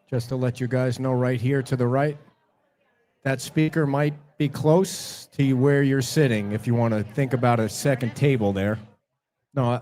Just to let you guys know, right here to the right, that speaker might be close to where you're sitting if you want to think about a second table there. No,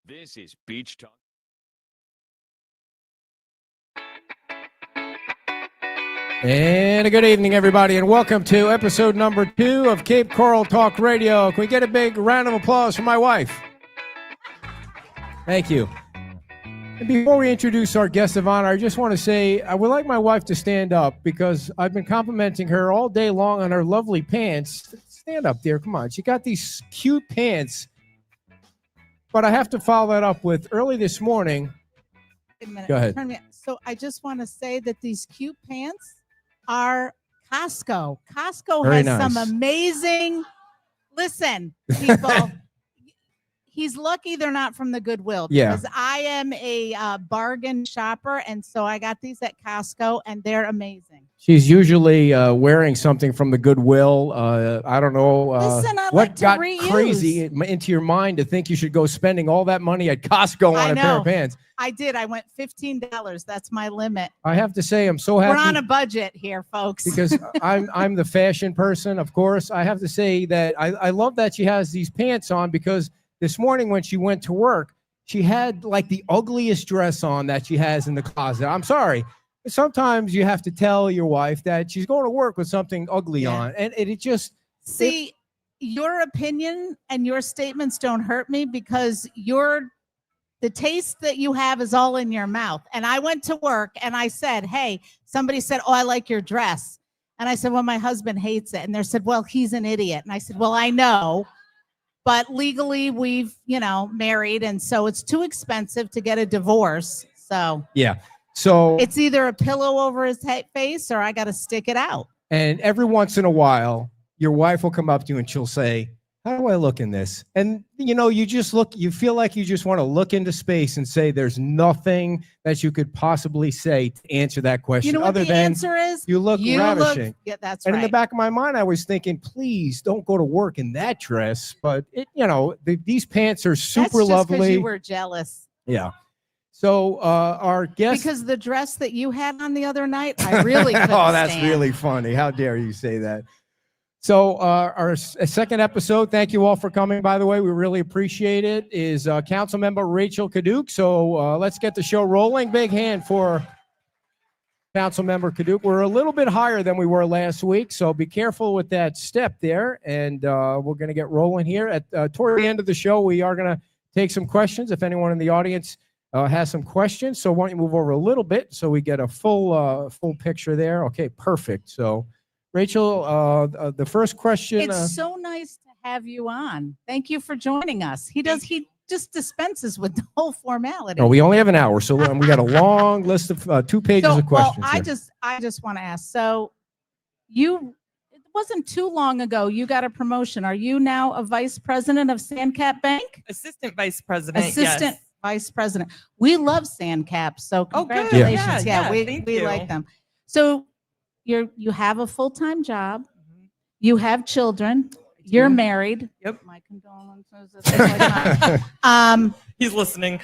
This is Beach Talk. and a good evening, everybody, and welcome to episode number 2 of Cape Coral Talk Radio. Can we get a big round of applause for my wife? Thank you. And before we introduce our guest of honor, I just want to say I would like my wife to stand up because I've been complimenting her all day long on her lovely pants. Stand up there. Come on. She got these cute pants. But I have to follow that up with early this morning. Wait a minute. Go ahead. So I just want to say that these cute pants are Costco. Costco Very has nice. some amazing. Listen, people. He's lucky they're not from the Goodwill because I am a bargain shopper, and so I got these at Costco, and they're amazing. She's usually wearing something from the Goodwill. I don't know Listen, I what like to got reuse. crazy into your mind to think you should go spending all that money at Costco on a pair of pants. I did. I went $15. That's my limit. I have to say, I'm so happy. We're on a budget here, folks. Because I'm the fashion person, of course. I have to say that I love that she has these pants on because this morning when she went to work, she had like the ugliest dress on that she has in the closet. I'm sorry. Sometimes you have to tell your wife that she's going to work with something ugly on. And it just... See, your opinion and your statements don't hurt me because the taste that you have is all in your mouth. And I went to work and I said, hey, somebody said, oh, I like your dress. And I said, well, my husband hates it. And they said, well, he's an idiot. And I said, well, I know. But legally, we've, married. And so it's too expensive to get a divorce. So yeah. So it's either a pillow over his face or I got to stick it out. And every once in a while, your wife will come up to you and she'll say, how do I look in this? And, you just look, you feel like you just want to look into space and say there's nothing that you could possibly say to answer that question. You know what the answer is? You look ravishing. Yeah, that's and right. In the back of my mind, I was thinking, please don't go to work in that dress. But, these pants are super that's just lovely. Because you were jealous. Yeah. So our guest. Because the dress that you had on the other night, I really couldn't Oh, that's stand. really funny. How dare you say that? So our second episode, thank you all for coming, by the way. We really appreciate it, is Council Member Rachel Kaduk. So let's get the show rolling. Big hand for Council Member Kaduk. We're a little bit higher than we were last week, so be careful with that step there. And we're going to get rolling here. Toward the end of the show, we are going to take some questions. If anyone in the audience has some questions, so why don't you move over a little bit so we get a full picture there. Okay, perfect. So Rachel, the first question. It's so nice to have you on. Thank you for joining us. He just dispenses with the whole formality. No, we only have an hour, so we got a long list of 2 pages of questions. Well, I just want to ask. So, wasn't too long ago you got a promotion. Are you now a vice president of Sandcap Bank? Assistant vice president. Assistant yes. vice president. We love Sandcap, so Oh, good. congratulations. Yeah, we thank we you. like them. So you have a full-time job. Mhm. You have children. I You're do. married. Yep. My condolences. He's listening.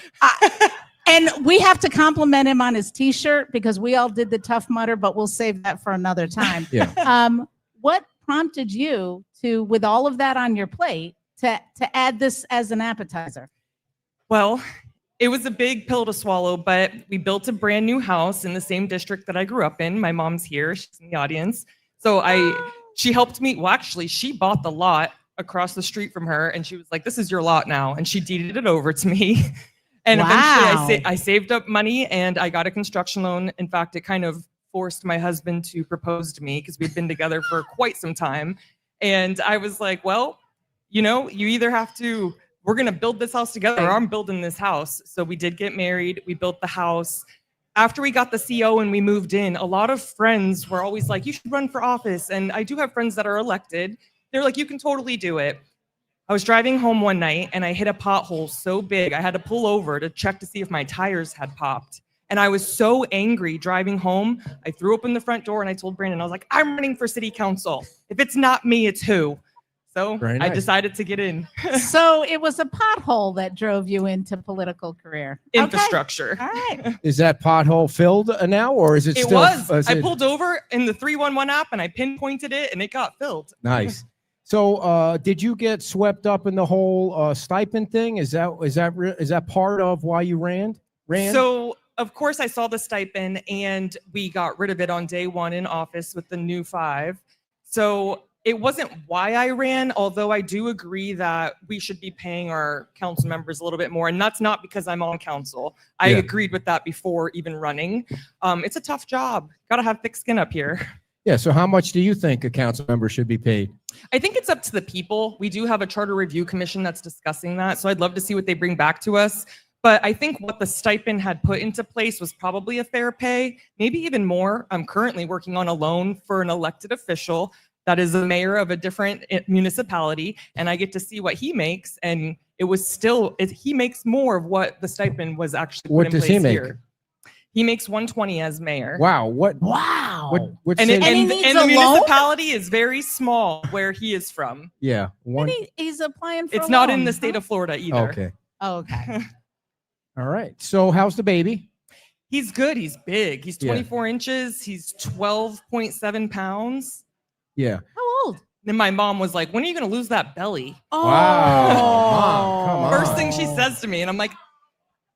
And we have to compliment him on his T-shirt because we all did the Tough Mudder, but we'll save that for another time. Yeah. What prompted you to, with all of that on your plate, to add this as an appetizer? Well, it was a big pill to swallow, but we built a brand new house in the same district that I grew up in. My mom's here. She's in the audience. So she helped me. Well, actually, she bought the lot across the street from her, and she was like, "This is your lot now." And she deeded it over to me. And eventually I saved up money and I got a construction loan. In fact, it kind of forced my husband to propose to me because we'd been together for quite some time. And I was like, well, you either have to, we're going to build this house together or I'm building this house. So we did get married. We built the house. After we got the CO and we moved in, a lot of friends were always like, you should run for office. And I do have friends that are elected. They're like, you can totally do it. I was driving home one night and I hit a pothole so big, I had to pull over to check to see if my tires had popped. And I was so angry driving home. I threw open the front door and I told Brandon, I was like, I'm running for city council. If it's not me, it's who? So Very I nice. decided to get in. So it was a pothole that drove you into political career. Infrastructure. Okay. All right. Is that pothole filled now, or is it It still? was. is I it- pulled over in the 311 app and I pinpointed it and it got filled. Nice. So, did you get swept up in the whole stipend thing? Is that part of why you ran? So, of course, I saw the stipend and we got rid of it on day one in office with the new 5. So it wasn't why I ran, although I do agree that we should be paying our council members a little bit more. And that's not because I'm on council. I Yeah. agreed with that before even running. It's a tough job. Got to have thick skin up here. Yeah. So, how much do you think a council member should be paid? I think it's up to the people. We do have a charter review commission that's discussing that. So I'd love to see what they bring back to us. But I think what the stipend had put into place was probably a fair pay, maybe even more. I'm currently working on a loan for an elected official that is the mayor of a different municipality, and I get to see what he makes. And it was still, he makes more of what the stipend was actually put What in does place he make? here. He makes 120 as mayor. Wow. Wow. What And, city? he and, needs and a the loan? municipality is very small where he is from. Yeah. One. And he's applying for It's a not in loan, the state huh? of Florida either. Okay. Oh, okay. All right. So, how's the baby? He's good. He's big. He's Yeah. 24 inches. He's 12.7 pounds. Yeah. How old? Then my mom was like, when are you going to lose that belly? Oh, Mom, come on. First thing she says to me. And I'm like,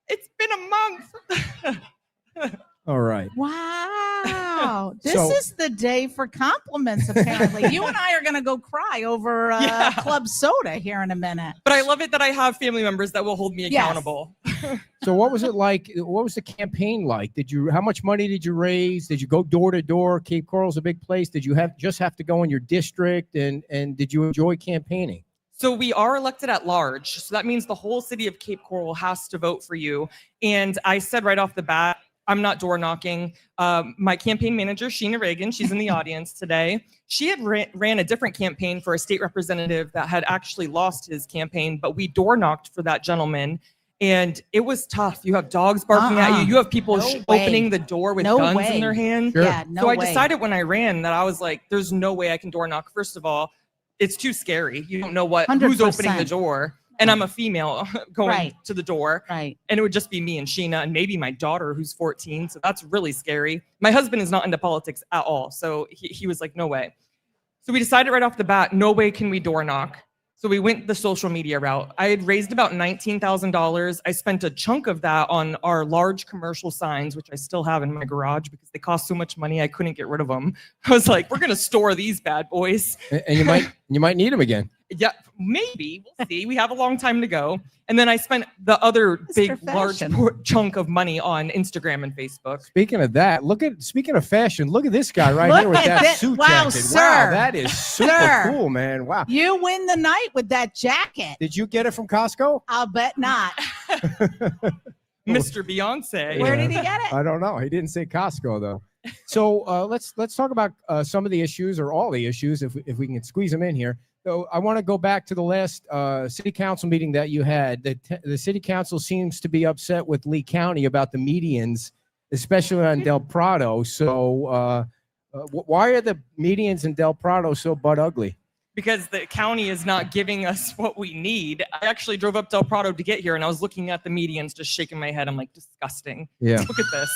it's been a month. All right. Wow. This So- is the day for compliments, apparently. You and I are going to go cry over Yeah. club soda here in a minute. But I love it that I have family members that will hold me Yes. accountable. So, what was it like? What was the campaign like? How much money did you raise? Did you go door to door? Cape Coral's a big place. Did you just have to go in your district? And did you enjoy campaigning? So we are elected at large. So that means the whole city of Cape Coral has to vote for you. And I said right off the bat, I'm not door knocking. My campaign manager, Sheena Reagan, she's in the audience today. She had ran a different campaign for a state representative that had actually lost his campaign, but we door knocked for that gentleman. And it was tough. You have dogs barking at you. You have people No way. opening the door with No guns way. in their hand. Sure. Yeah, no So I way. decided when I ran that I was like, there's no way I can door knock. First of all, it's too scary. You don't know who's opening the 100%. door. And I'm a female going Right. to the door. Right. And it would just be me and Sheena and maybe my daughter who's 14. So that's really scary. My husband is not into politics at all. So he was like, no way. So we decided right off the bat, no way can we door knock. So we went the social media route. I had raised about $19,000. I spent a chunk of that on our large commercial signs, which I still have in my garage because they cost so much money I couldn't get rid of them. I was like, we're going to store these bad boys. And you might need them again. Yeah, maybe. We'll see. We have a long time to go. And then I spent the other It's big, for large fashion. chunk of money on Instagram and Facebook. Speaking of that, speaking of fashion, look at this guy right Look here with at that this. suit Wow, jacket. Wow, sir. that is super Sir. cool, man. Wow. You win the night with that jacket. Did you get it from Costco? I'll bet not. Mr. Beyonce. Where Yeah. did he get it? I don't know. He didn't say Costco though. So let's talk about some of the issues, or all the issues, if we can squeeze them in here. So I want to go back to the last city council meeting that you had. The city council seems to be upset with Lee County about the medians, especially on Del Prado. So why are the medians in Del Prado so butt ugly? Because the county is not giving us what we need. I actually drove up Del Prado to get here, and I was looking at the medians, just shaking my head. I'm like, disgusting. Yeah. Look at this.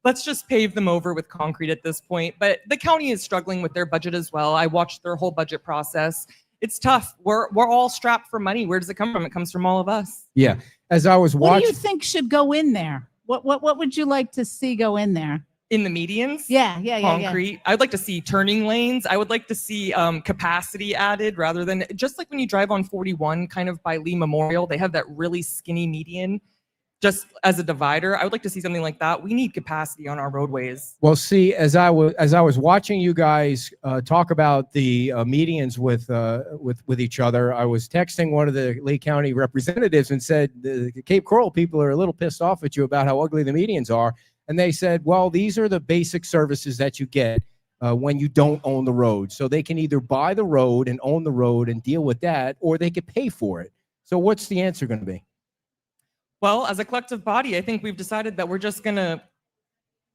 Let's just pave them over with concrete at this point. But the county is struggling with their budget as well. I watched their whole budget process. It's tough. We're all strapped for money. Where does it come from? It comes from all of us. Yeah. As I was What do watching, you think should go in there? What would you like to see go in there? In the medians? Yeah. Concrete. I'd like to see turning lanes. I would like to see capacity added rather than just like when you drive on 41 kind of by Lee Memorial, they have that really skinny median just as a divider. I would like to see something like that. We need capacity on our roadways. well, see, as I was watching you guys talk about the medians with each other, I was texting one of the Lee County representatives and said the Cape Coral people are a little pissed off at you about how ugly the medians are. And they said, well, these are the basic services that you get when you don't own the road. So they can either buy the road and own the road and deal with that, or they could pay for it. So what's the answer going to be? Well, as a collective body, I think we've decided that we're just going to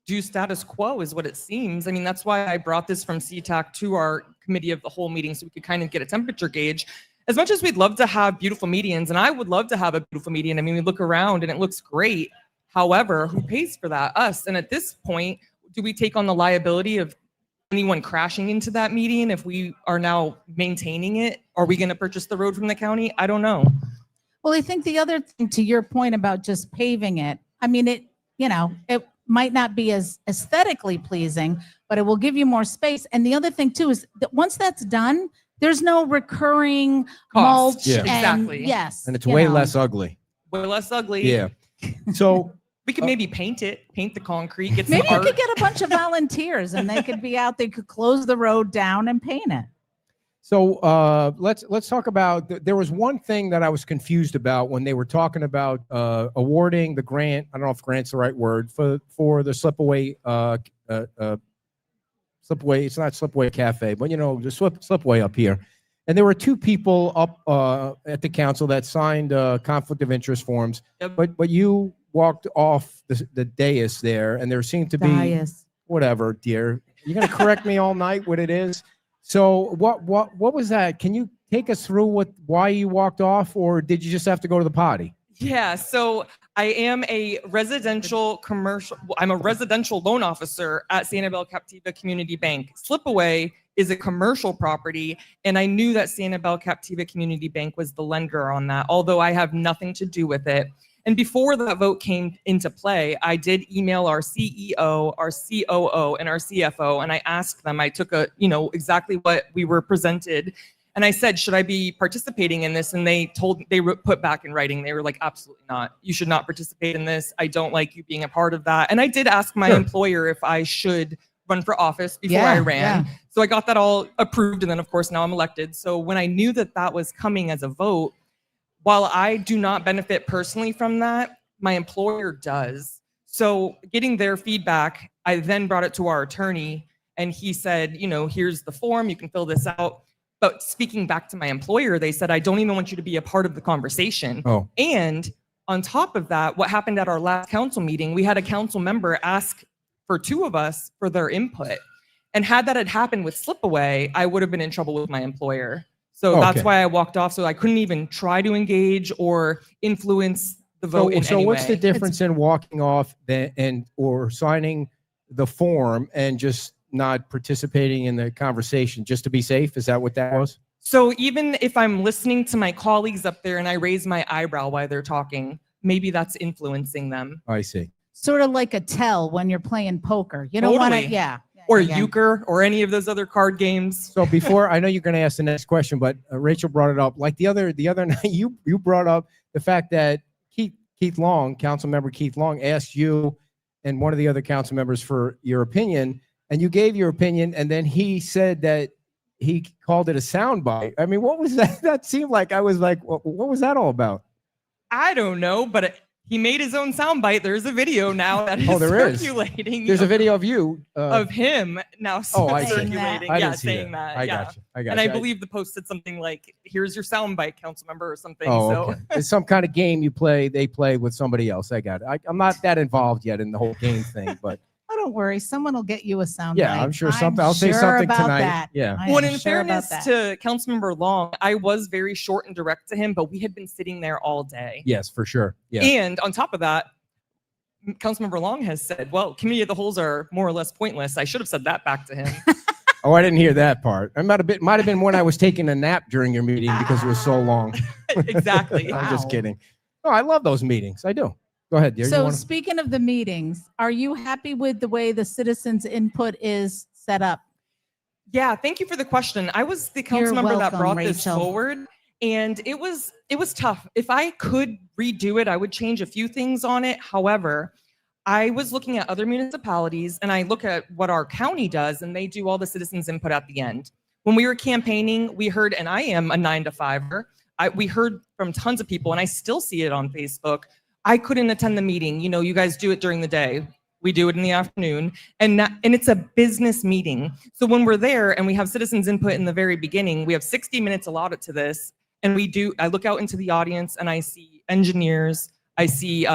do status quo is what it seems. I mean, that's why I brought this from CTAC to our committee of the whole meeting so we could kind of get a temperature gauge. As much as we'd love to have beautiful medians, and I would love to have a beautiful median. I mean, we look around and it looks great. However, who pays for that? Us. And at this point, do we take on the liability of anyone crashing into that median if we are now maintaining it? Are we going to purchase the road from the county? I don't know. Well, I think the other thing, to your point about just paving it, I mean, it might not be as aesthetically pleasing, but it will give you more space. And the other thing too is that once that's done, there's no recurring mulch. Yeah. Exactly. Yes. And it's way less ugly. Way less ugly. Yeah. So We could maybe paint the concrete, get some Maybe you art. could get a bunch of volunteers and they could be out, they could close the road down and paint it. So let's talk about. There was one thing that I was confused about when they were talking about awarding the grant. I don't know if grant's the right word for the Slipaway. Slipaway. It's not Slipaway Cafe, but the Slipaway up here. And there were two people up at the council that signed conflict of interest forms. Yep. But you walked off the dais there, and there seemed to be whatever, dear. You're gonna correct me all night what it is. So what was that? Can you take us through why you walked off, or did you just have to go to the potty? Yeah, so I am a residential loan officer at Sanibel Captiva Community Bank. Slipaway is a commercial property, and I knew that Sanibel Captiva Community Bank was the lender on that, although I have nothing to do with it. And before that vote came into play, I did email our CEO, our COO, and our CFO, and I asked them, I took exactly what we were presented, and I said, should I be participating in this? And they put back in writing, they were like, absolutely not. You should not participate in this. I don't like you being a part of that. And I did ask my employer if I should run for office before I ran. Yeah. So I got that all approved, and then of course now I'm elected. So when I knew that was coming as a vote, while I do not benefit personally from that, my employer does. So getting their feedback, I then brought it to our attorney, and he said, here's the form, you can fill this out. But speaking back to my employer, they said, I don't even want you to be a part of the conversation. Oh. And on top of that, what happened at our last council meeting, we had a council member ask for two of us for their input. And had that had happened with Slipaway, I would have been in trouble with my employer. So that's why I walked off. So I couldn't even try to engage or influence the vote in any way. So what's the difference in walking off or signing the form and just not participating in the conversation just to be safe? Is that what that was? So even if I'm listening to my colleagues up there and I raise my eyebrow while they're talking, maybe that's influencing them. I see. Sort of like a tell when you're playing poker. You don't want to, Or euchre or any of those other card games. So before, I know you're going to ask the next question, but Rachel brought it up. Like the other night, you brought up the fact that Keith Long, council member Keith Long, asked you and one of the other council members for your opinion, and you gave your opinion, and then he said that he called it a soundbite. I mean, what was that? That seemed like I was like, what was that all about? I don't know, but He made his own soundbite. There's a video now that is Oh, there is. circulating. There's a video of you. Of him now Oh, I see. circulating. I Yeah, didn't see saying that. I yeah. got you. I got And you. I believe the post said something like, "Here's your soundbite, council member," or something. Oh, so okay. It's some kind of game you play. They play with somebody else. I got it. I'm not that involved yet in the whole game thing, but Oh, don't worry. Someone will get you a sound yeah, bite. I'm sure something. I'll say sure something about tonight. that. Yeah. I well, am in sure about fairness that. to Councilmember Long, I was very short and direct to him, but we had been sitting there all day. Yes, for sure. Yeah. And on top of that, Councilmember Long has said, well, committee of the holes are more or less pointless. I should have said that back to him. Oh, I didn't hear that part. I might have been when I was taking a nap during your meeting because it was so long. Exactly. I'm just Wow. kidding. No, I love those meetings. I do. Go ahead, dear. You So wanna- speaking of the meetings, are you happy with the way the citizens' input is set up? Yeah, thank you for the question. I was the council You're member that welcome, brought this Rachel. forward, and it was tough. If I could redo it, I would change a few things on it. However, I was looking at other municipalities, and I look at what our county does, and they do all the citizens' input at the end. When we were campaigning, we heard, and I am a 9 to 5er. We heard from tons of people, and I still see it on Facebook. I couldn't attend the meeting. You know, you guys do it during the day. We do it in the afternoon, and it's a business meeting. So when we're there and we have citizens input in the very beginning, we have 60 minutes allotted to this, and I look out into the audience and I see engineers, I see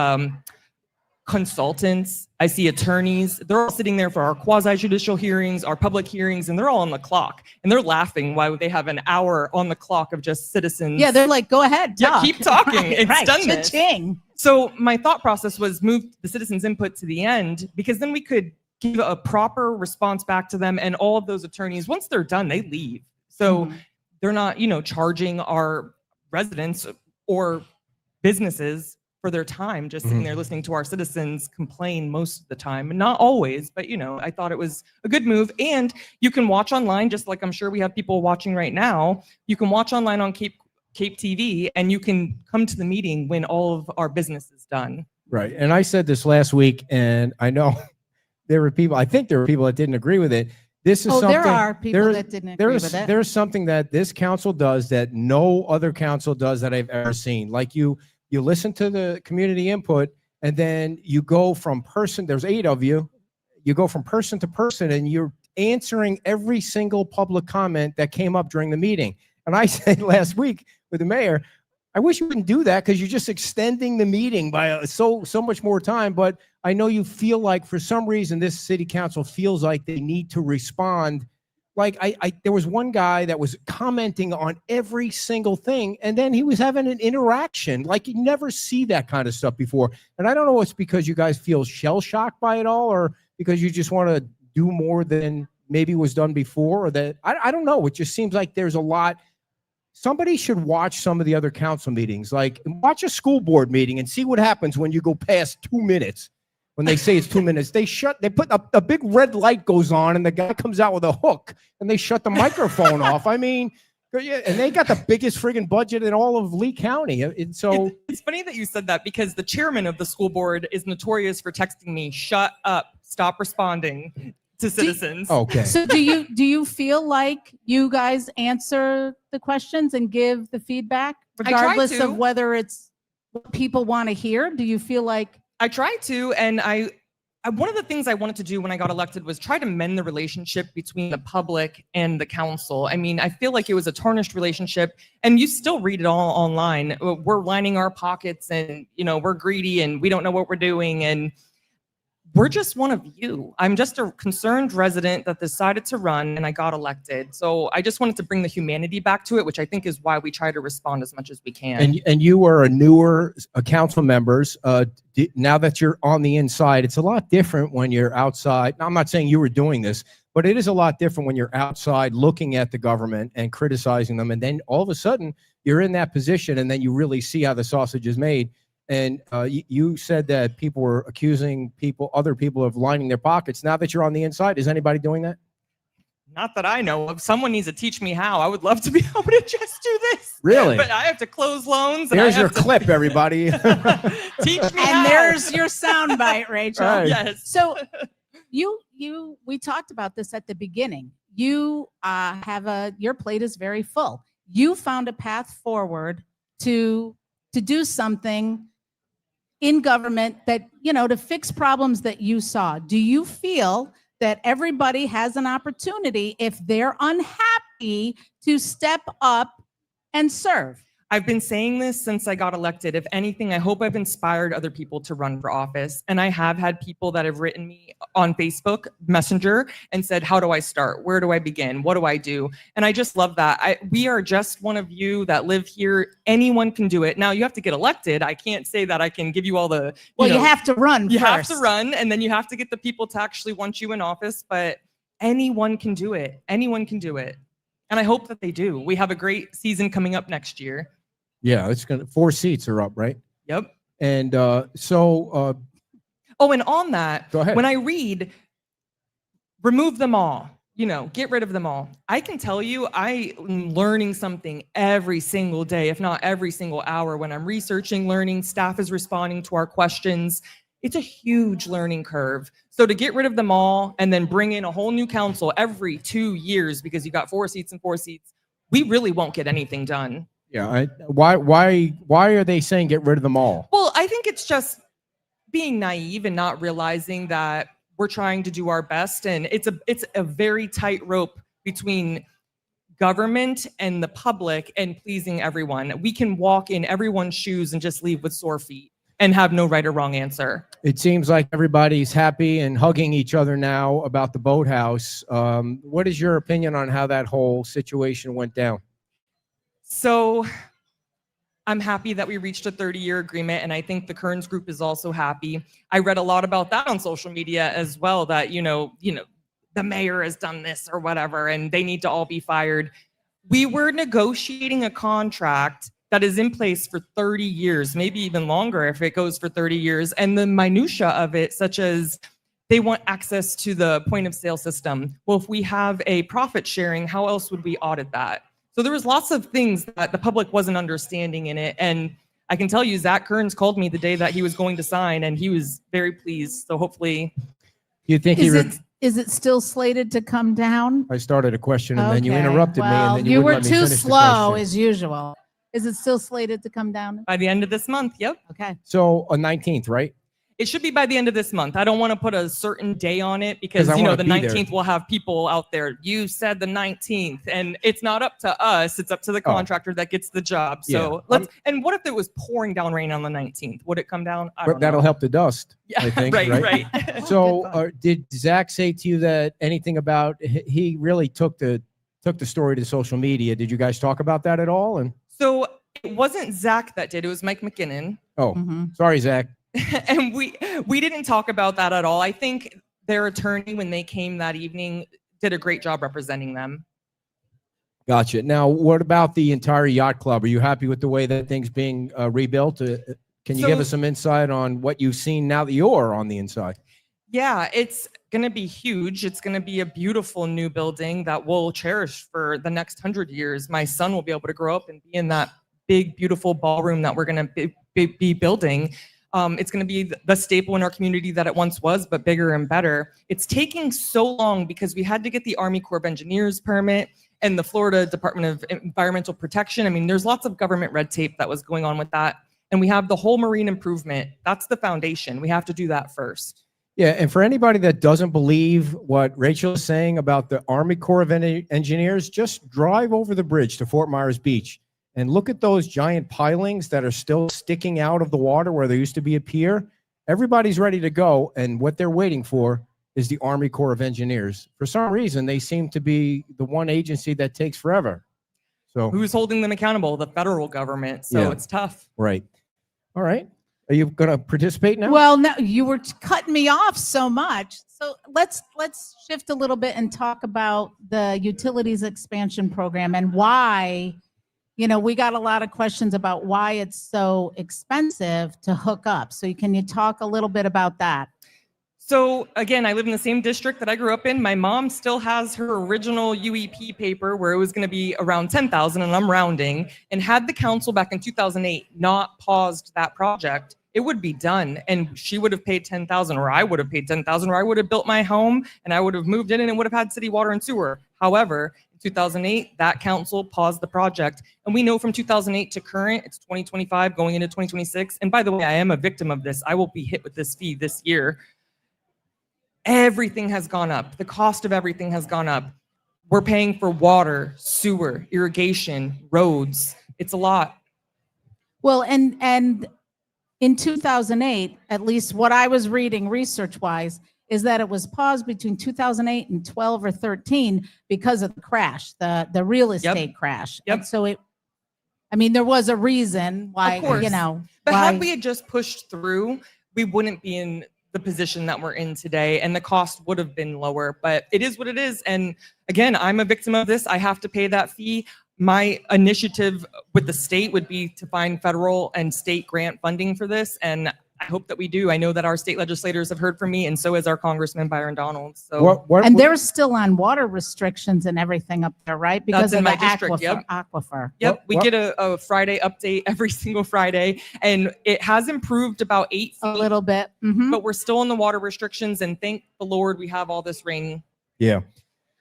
consultants, I see attorneys. They're all sitting there for our quasi-judicial hearings, our public hearings, and they're all on the clock. And they're laughing while they have an hour on the clock of just citizens. Yeah, they're like, go ahead, Yeah, talk. keep talking. It's right. done this. Cha-ching. So my thought process was move the citizens' input to the end, because then we could give a proper response back to them. And all of those attorneys, once they're done, they leave. So Mhm. they're not, charging our residents or businesses for their time, just sitting there listening to our citizens complain most of the time. And not always, but I thought it was a good move. And you can watch online, just like I'm sure we have people watching right now. You can watch online on Cape TV, and you can come to the meeting when all of our business is done. Right. And I said this last week, and I know I think there were people that didn't agree with it. This is something. There are people there- that didn't agree with it. There's something that this council does that no other council does that I've ever seen. Like you listen to the community input, and then you go from person, there's 8 of you, you go from person to person, and you're answering every single public comment that came up during the meeting. And I said last week with the mayor, I wish you wouldn't do that, because you're just extending the meeting by so much more time. But I know you feel like for some reason this city council feels like they need to respond. Like there was one guy that was commenting on every single thing, and then he was having an interaction. Like you never see that kind of stuff before. And I don't know if it's because you guys feel shell shocked by it all, or because you just want to do more than maybe was done before, or that I don't know. It just seems like there's a lot. Somebody should watch some of the other council meetings, like watch a school board meeting and see what happens when you go past 2 minutes. When they say it's 2 minutes, they put a big red light goes on, and the guy comes out with a hook, and they shut the microphone off. I mean, and they got the biggest friggin' budget in all of Lee County. And so it's funny that you said that, because the chairman of the school board is notorious for texting me, "Shut up, stop responding to citizens." okay. So do you feel like you guys answer the questions and give the feedback, try regardless to. of whether it's what people want to hear? Do you feel like I try to, and I one of the things I wanted to do when I got elected was try to mend the relationship between the public and the council. I mean, I feel like it was a tarnished relationship, and you still read it all online. We're lining our pockets, and we're greedy, and we don't know what we're doing, and we're just one of you. I'm just a concerned resident that decided to run, and I got elected. So I just wanted to bring the humanity back to it, which I think is why we try to respond as much as we can. And you are a newer council members. Now that you're on the inside, it's a lot different when you're outside. Now, I'm not saying you were doing this, but it is a lot different when you're outside looking at the government and criticizing them. And then all of a sudden you're in that position, and then you really see how the sausage is made. And you said that people were accusing other people of lining their pockets. Now that you're on the inside, is anybody doing that? Not that I know of. Someone needs to teach me how. I would love to be able to just do this. Really? But I have to close loans. And There's I your have to clip, everybody. teach me and how. there's your soundbite, Rachel. Right. Yes. So we talked about this at the beginning. You your plate is very full. You found a path forward to do something in government that, to fix problems that you saw. Do you feel that everybody has an opportunity, if they're unhappy, to step up and serve? I've been saying this since I got elected. If anything, I hope I've inspired other people to run for office. And I have had people that have written me on Facebook Messenger and said, how do I start? Where do I begin? What do I do? And I just love that. We are just one of you that live here. Anyone can do it. Now you have to get elected. I can't say that I can give you all the, you have to run You first. have to run, and then you have to get the people to actually want you in office, but anyone can do it. Anyone can do it. And I hope that they do. We have a great season coming up next year. Yeah, 4 seats are up, right? Yep. And Oh, and on that, go ahead. when I read, remove them all, get rid of them all, I can tell you I'm learning something every single day, if not every single hour. When I'm researching, learning, staff is responding to our questions. It's a huge learning curve. So to get rid of them all and then bring in a whole new council every 2 years because you got 4 seats and 4 seats, we really won't get anything done. Yeah. Why are they saying get rid of them all? Well, I think it's just being naive and not realizing that we're trying to do our best. And it's a very tight rope between government and the public and pleasing everyone. We can walk in everyone's shoes and just leave with sore feet and have no right or wrong answer. It seems like everybody's happy and hugging each other now about the boathouse. What is your opinion on how that whole situation went down? So I'm happy that we reached a 30-year agreement, and I think the Kearns Group is also happy. I read a lot about that on social media as well, that, the mayor has done this or whatever, and they need to all be fired. We were negotiating a contract that is in place for 30 years, maybe even longer if it goes for 30 years. And the minutia of it, such as they want access to the point of sale system. Well, if we have a profit sharing, how else would we audit that? So there was lots of things that the public wasn't understanding in it. And I can tell you, Zach Kearns called me the day that he was going to sign, and he was very pleased. So hopefully. You think Is it still slated to come down? I started a question and then you interrupted me, and then you were wouldn't let me too finish the slow question. as usual. Is it still slated to come down? By the end of this month, yep. Okay. So on 19th, right? It should be by the end of this month. I don't want to put a certain day on it because, 'Cause I wanna the be there. 19th will have people out there. You said the 19th, and it's not up to us. It's up to the contractor that gets the job. So Yeah. and what if it was pouring down rain on the 19th? Would it come down? I don't That'll know. help the dust. Yeah, I think, right. So did Zach say to you that anything about, he really took the story to social media? Did you guys talk about that at all? And So it wasn't Zach that did. It was Mike McKinnon. Sorry, Zach. And we didn't talk about that at all. I think their attorney, when they came that evening, did a great job representing them. Gotcha. Now, what about the entire yacht club? Are you happy with the way that thing's being rebuilt? Can you give us some insight on what you've seen now that you're on the inside? Yeah, it's going to be huge. It's going to be a beautiful new building that we'll cherish for the next 100 years. My son will be able to grow up and be in that big, beautiful ballroom that we're going to be building. It's going to be the staple in our community that it once was, but bigger and better. It's taking so long because we had to get the Army Corps of Engineers permit and the Florida Department of Environmental Protection. I mean, there's lots of government red tape that was going on with that. And we have the whole marine improvement. That's the foundation. We have to do that first. Yeah, and for anybody that doesn't believe what Rachel is saying about the Army Corps of Engineers, just drive over the bridge to Fort Myers Beach and look at those giant pilings that are still sticking out of the water where there used to be a pier. Everybody's ready to go, and what they're waiting for is the Army Corps of Engineers. For some reason, they seem to be the one agency that takes forever. So who's holding them accountable? The federal government. So it's tough. Right. All right. Are you going to participate now? Well, no, you were cutting me off so much. So let's shift a little bit and talk about the utilities expansion program and why. We got a lot of questions about why it's so expensive to hook up. So can you talk a little bit about that? So again, I live in the same district that I grew up in. My mom still has her original UEP paper where it was going to be around 10,000, and I'm rounding. And had the council back in 2008 not paused that project, it would be done, and she would have paid 10,000, or I would have paid 10,000, or I would have built my home and I would have moved in and it would have had city water and sewer. However, 2008, that council paused the project. And we know from 2008 to current, it's 2025 going into 2026. And by the way, I am a victim of this. I will be hit with this fee this year. Everything has gone up. The cost of everything has gone up. We're paying for water, sewer, irrigation, roads. It's a lot. Well, and in 2008, at least what I was reading research-wise, is that it was paused between 2008 and 12 or 13 because of the crash, the real estate crash. Yep. And so I mean, there was a reason why, Of course. you know. But why, had we had just pushed through, we wouldn't be in the position that we're in today, and the cost would have been lower. But it is what it is. And again, I'm a victim of this. I have to pay that fee. My initiative with the state would be to find federal and state grant funding for this. And I hope that we do. I know that our state legislators have heard from me, and so has our Congressman Byron Donald. So and they're still on water restrictions and everything up there, right? Because That's in of my the district, aquifer. Yep, we get a Friday update every single Friday, and it has improved about 8 feet. A little bit. Mhm. But we're still in the water restrictions, and thank the Lord we have all this rain. Yeah.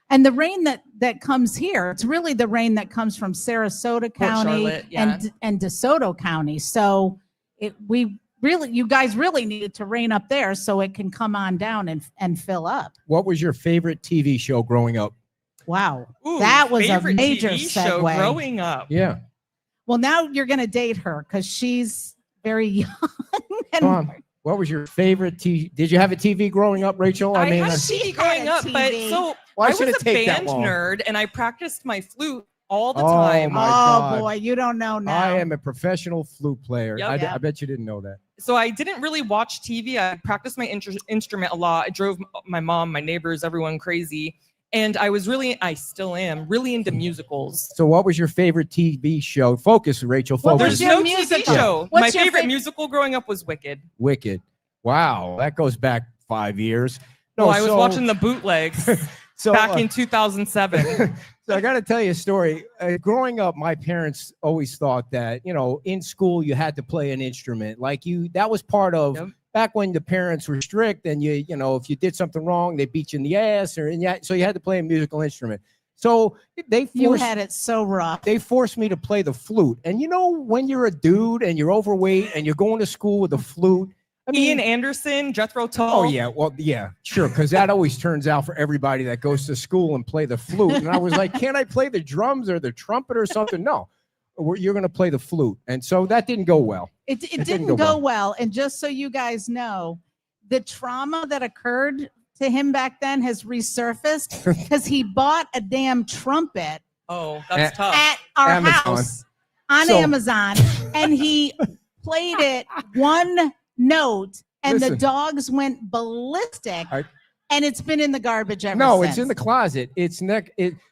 And the rain that comes here, it's really the rain that comes from Sarasota County Charlotte, yeah. and DeSoto County. So you guys really needed to rain up there so it can come on down and fill up. What was your favorite TV show growing up? Wow. Ooh, that was a favorite major TV show segue. growing up. Yeah. Well, now you're going to date her because she's very young. Come on. What was your favorite TV? Did you have a TV growing up, Rachel? I had she TV growing had up, but TV. so Why I should was it a take that band long? nerd, and I practiced my flute all the Oh, time. my Oh God. boy, you don't know now. I am a professional flute player. Yep. I bet you didn't know that. So I didn't really watch TV. I practiced my instrument a lot. I drove my mom, my neighbors, everyone crazy. And I still am really into musicals. So what was your favorite TV show? Focus, Rachel. What Focus. was There's your no musical? TV show. What's My your favorite fa- musical growing up was Wicked. Wicked. Wow. That goes back 5 years. No, I was watching the bootlegs so, back in 2007. So I got to tell you a story. Growing up, my parents always thought that, in school you had to play an instrument. That was part of back when the parents were strict, and if you did something wrong, they beat you in the ass, so you had to play a musical instrument. So you had it so rough. They forced me to play the flute. And when you're a dude and you're overweight and you're going to school with a flute, Ian Anderson, Jethro Tull. Oh, yeah. Well, yeah, sure. Because that always turns out for everybody that goes to school and play the flute. And I was like, can't I play the drums or the trumpet or something? No, you're going to play the flute. And so that didn't go well. It didn't go well. And just so you guys know, the trauma that occurred to him back then has resurfaced because he bought a damn trumpet Oh, that's tough. at our Amazon. house on Amazon, and he played it one note, and Listen. the dogs went ballistic, and it's been in the garbage ever No, since. it's in the closet.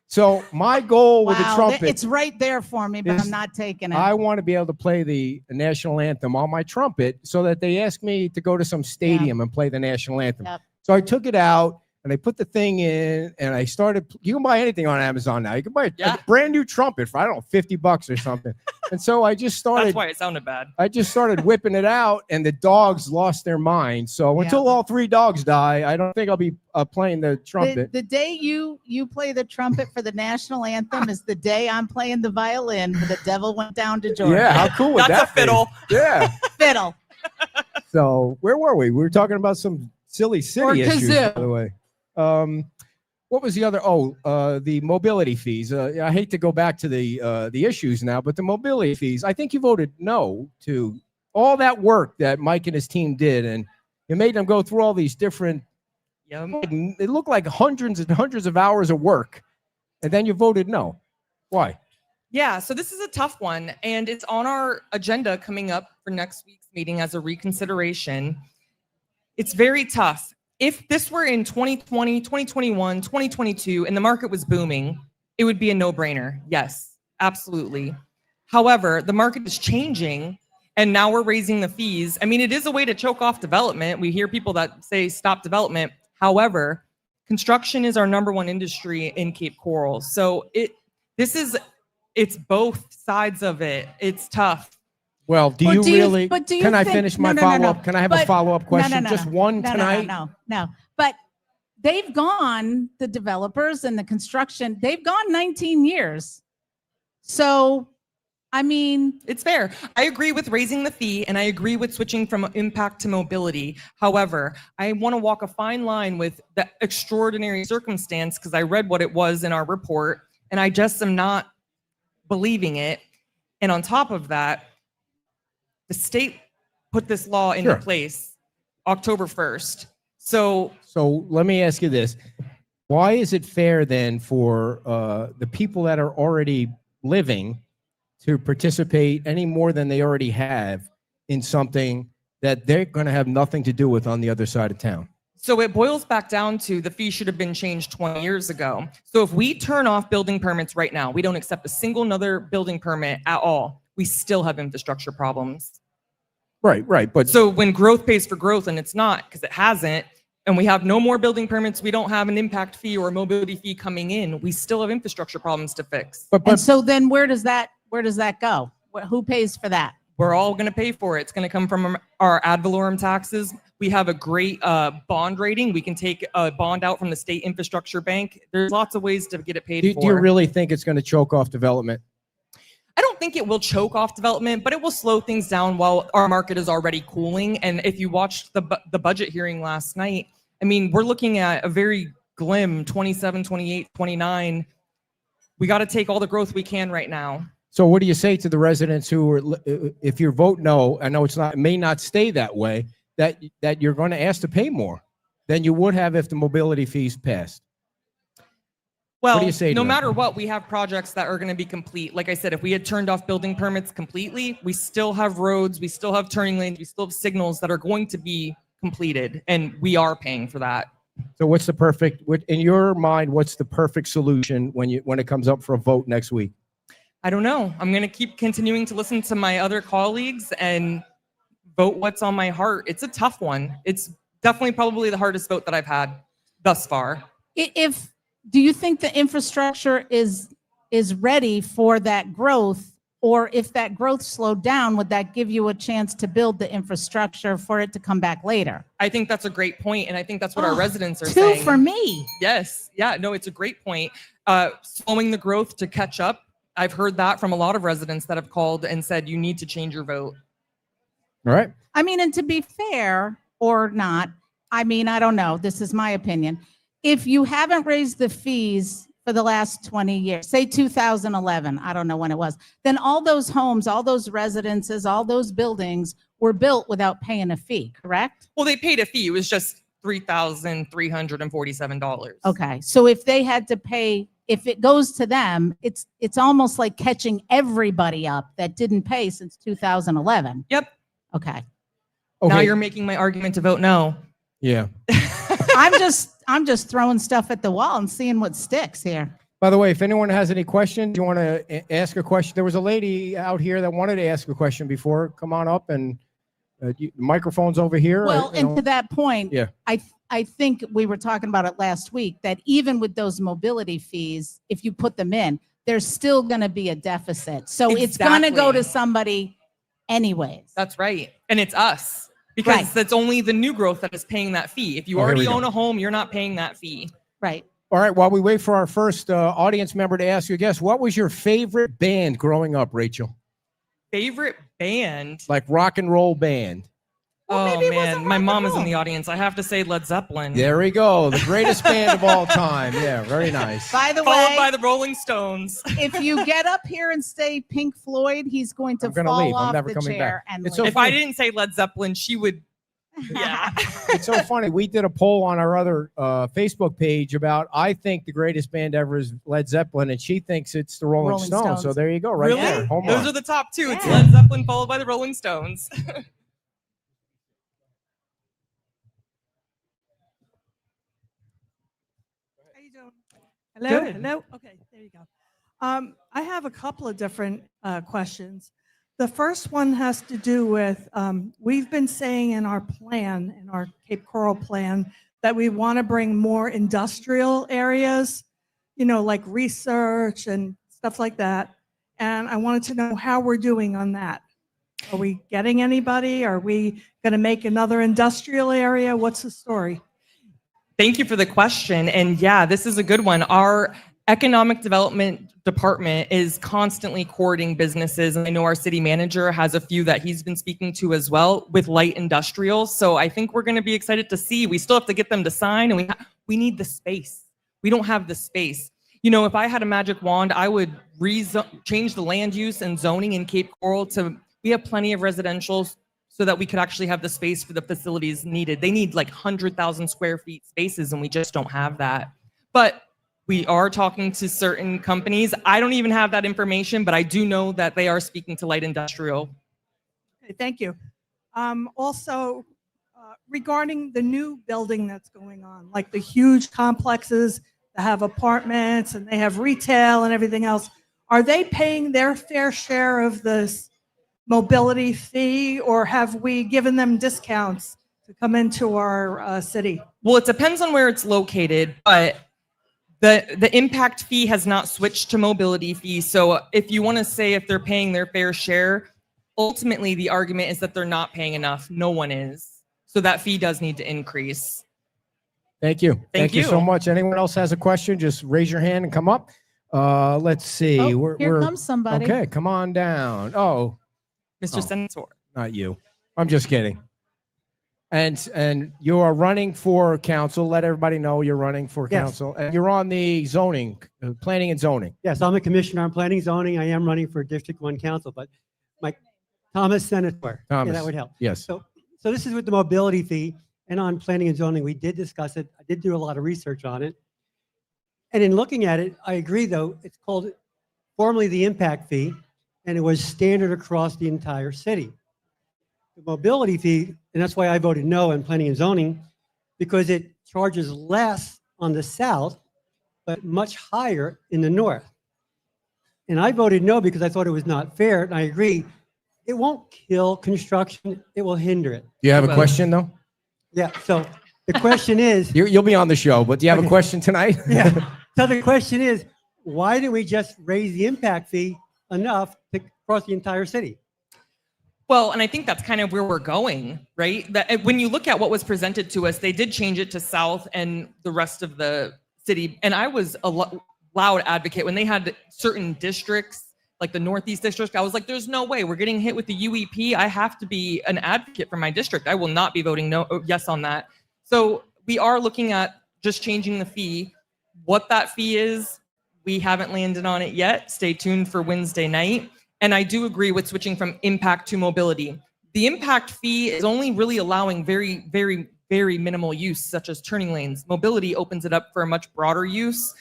So my goal with the Wow, trumpet, it's right there for me, but is I'm not taking it. I want to be able to play the national anthem on my trumpet so that they ask me to go to some stadium and play the national anthem. Yep. So I took it out and I put the thing in and I started. You can buy anything on Amazon now. You can buy a brand new trumpet for, I don't know, $50 or something. And so I just started. That's why it sounded bad. I just started whipping it out, and the dogs lost their mind. So until all 3 dogs die, I don't think I'll be playing the trumpet. The day you play the trumpet for the national anthem is the day I'm playing the violin for The Devil Went Down to Georgia. Yeah, how cool would That's that a fiddle. be? Yeah. Fiddle. So where were we? We were talking about some silly city Or issues, kazoo. by the way. What was the other? The mobility fees. I hate to go back to the issues now, but the mobility fees. I think you voted no to all that work that Mike and his team did, and you made them go through all these different. It looked like hundreds and hundreds of hours of work, and then you voted no. Why? Yeah, so this is a tough one, and it's on our agenda coming up for next week's meeting as a reconsideration. It's very tough. If this were in 2020, 2021, 2022, and the market was booming, it would be a no-brainer. Yes, absolutely. However, the market is changing, and now we're raising the fees. I mean, it is a way to choke off development. We hear people that say stop development. However, construction is our #1 industry in Cape Coral. So it's both sides of it. It's tough. Well, can I finish my follow-up? Can I have a follow-up question? Just one tonight? No. But they've gone, the developers and the construction, they've gone 19 years. So, I mean, It's fair. I agree with raising the fee and I agree with switching from impact to mobility. However, I want to walk a fine line with the extraordinary circumstance because I read what it was in our report and I just am not believing it. And on top of that, the state put this law into Sure. place October 1st. So let me ask you this. Why is it fair then for the people that are already living to participate any more than they already have in something that they're going to have nothing to do with on the other side of town? So it boils back down to the fee should have been changed 20 years ago. So if we turn off building permits right now, we don't accept a single another building permit at all, we still have infrastructure problems. Right. But So when growth pays for growth, and it's not because it hasn't, and we have no more building permits, we don't have an impact fee or a mobility fee coming in, we still have infrastructure problems to fix. and so then where does that go? Who pays for that? We're all going to pay for it. It's going to come from our ad valorem taxes. We have a great bond rating. We can take a bond out from the state infrastructure bank. There's lots of ways to get it paid do for. you really think it's going to choke off development? I don't think it will choke off development, but it will slow things down while our market is already cooling. And if you watched the budget hearing last night, I mean, we're looking at a very glim 27, 28, 29. We got to take all the growth we can right now. So what do you say to the residents who are, if you vote no, I know it may not stay that way, that you're going to ask to pay more than you would have if the mobility fees passed? Well, What do you say to no them? matter what, we have projects that are going to be complete. Like I said, if we had turned off building permits completely, we still have roads, we still have turning lanes, we still have signals that are going to be completed, and we are paying for that. So in your mind, what's the perfect solution when it comes up for a vote next week? I don't know. I'm going to keep continuing to listen to my other colleagues and vote what's on my heart. It's a tough one. It's definitely probably the hardest vote that I've had thus far. Do you think the infrastructure is ready for that growth? Or if that growth slowed down, would that give you a chance to build the infrastructure for it to come back later? I think that's a great point, and I think that's what our residents are Two saying. for me. Yes. Yeah, no, it's a great point. Slowing the growth to catch up. I've heard that from a lot of residents that have called and said, you need to change your vote. All right. I mean, and to be fair or not, I mean, I don't know. This is my opinion. If you haven't raised the fees for the last 20 years, say 2011, I don't know when it was, then all those homes, all those residences, all those buildings were built without paying a fee, correct? Well, they paid a fee. It was just $3,347. Okay. So if they had to pay, if it goes to them, it's almost like catching everybody up that didn't pay since 2011. Yep. Okay. Now you're making my argument to vote no. Yeah. I'm just throwing stuff at the wall and seeing what sticks here. By the way, if anyone has any questions, you want to ask a question. There was a lady out here that wanted to ask a question before. Come on up, and the microphone's over here. Well, and to that point, yeah. I think we were talking about it last week, that even with those mobility fees, if you put them in, there's still going to be a deficit. So it's going to go to somebody anyways. That's right. And it's us. Because that's only the new growth that is paying that fee. If you already own a home, you're not paying that fee. Right. All right. While we wait for our first audience member to ask you a guess, what was your favorite band growing up, Rachel? Favorite band? Like rock and roll band. Well, oh, man. My mom is in the audience. I have to say Led Zeppelin. There we go. The greatest band of all time. Yeah, very nice. By the Followed way, by the Rolling Stones. if you get up here and say Pink Floyd, he's going to fall off the chair. And It's so if I didn't say Led Zeppelin, she would. Yeah. It's so funny. We did a poll on our other Facebook page about, I think the greatest band ever is Led Zeppelin, and she thinks it's the Rolling Stones. So there you go, right really? there. Home Those run. are the top two. It's Led Zeppelin followed by the Rolling Stones. Hello, hello. Okay, there you go. I have a couple of different questions. The first one has to do with, we've been saying in our plan, in our Cape Coral plan, that we want to bring more industrial areas, you know, like research and stuff like that. And I wanted to know how we're doing on that. Are we getting anybody? Are we going to make another industrial area? What's the story? Thank you for the question. And yeah, this is a good one. Our economic development department is constantly courting businesses. And I know our city manager has a few that he's been speaking to as well with light industrial. So I think we're going to be excited to see. We still have to get them to sign, and we need the space. We don't have the space. You know, if I had a magic wand, I would change the land use and zoning in Cape Coral to, we have plenty of residentials so that we could actually have the space for the facilities needed. They need like 100,000 square feet spaces, and we just don't have that. But we are talking to certain companies. I don't even have that information, but I do know that they are speaking to light industrial. Okay, thank you. Also, regarding the new building that's going on, like the huge complexes that have apartments and they have retail and everything else, are they paying their fair share of this mobility fee, or have we given them discounts to come into our city? Well, it depends on where it's located, but the impact fee has not switched to mobility fee. So if you want to say if they're paying their fair share, ultimately the argument is that they're not paying enough. No one is. So that fee does need to increase. Thank you. Thank you so much. Anyone else has a question? Just raise your hand and come up. Let's see. Oh, here comes somebody. Okay, come on down. Oh, Mr. Senator. not you. I'm just kidding. And you are running for council. Let everybody know you're running for Yes. council. And you're on the zoning, planning and zoning. Yes, I'm a commissioner on planning and zoning. I am running for District 1 council, but my Thomas Senator. Yeah, Thomas. that would help. Yes. So this is with the mobility fee, and on planning and zoning, we did discuss it. I did do a lot of research on it. And in looking at it, I agree, though, it's called formerly the impact fee, and it was standard across the entire city. The mobility fee, and that's why I voted no in planning and zoning, because it charges less on the south, but much higher in the north. And I voted no because I thought it was not fair, and I agree. It won't kill construction, it will hinder it. Do you have a Well- question, though? Yeah, so the question is, You'll be on the show, but do you have a Okay. question tonight? yeah, so the question is, why didn't we just raise the impact fee enough to cross the entire city? Well, and I think that's kind of where we're going, right? That when you look at what was presented to us, they did change it to south and the rest of the city. And I was a loud advocate when they had certain districts, like the Northeast district. I was like, there's no way we're getting hit with the UEP. I have to be an advocate for my district. I will not be voting yes on that. So we are looking at just changing the fee. What that fee is, we haven't landed on it yet. Stay tuned for Wednesday night. And I do agree with switching from impact to mobility. The impact fee is only really allowing very, very, very minimal use, such as turning lanes. Mobility opens it up for a much broader use.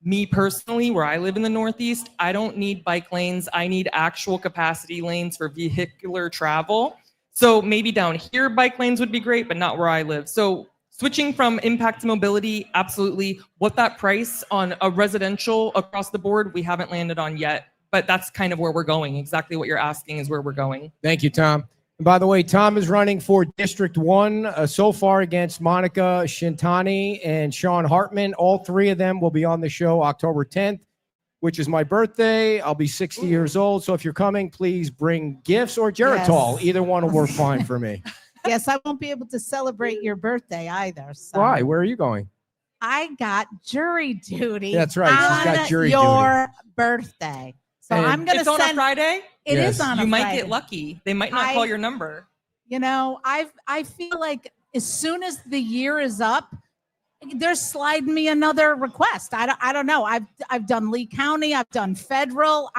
Me personally, where I live in the Northeast, I don't need bike lanes. I need actual capacity lanes for vehicular travel. So maybe down here, bike lanes would be great, but not where I live. So switching from impact to mobility, absolutely. What that price on a residential across the board, we haven't landed on yet. But that's kind of where we're going. Exactly what you're asking is where we're going. Thank you, Tom. And by the way, Tom is running for District 1 so far against Monica Shintani and Sean Hartman. All three of them will be on the show October 10th, which is my birthday. I'll be 60 years old. So if you're coming, please bring gifts or Geritol. Yes. Either one will work fine for me. Yes, I won't be able to celebrate your birthday either. So Why? Where are you going? I got jury duty. That's right, she's got on jury your birthday. So And I'm going to It's on a send. Friday. It is Yes. on a You might Friday. get lucky. They might not call your number. You know, I feel like as soon as the year is up, they're sliding me another request. I don't know. I've done Lee County. I've done federal.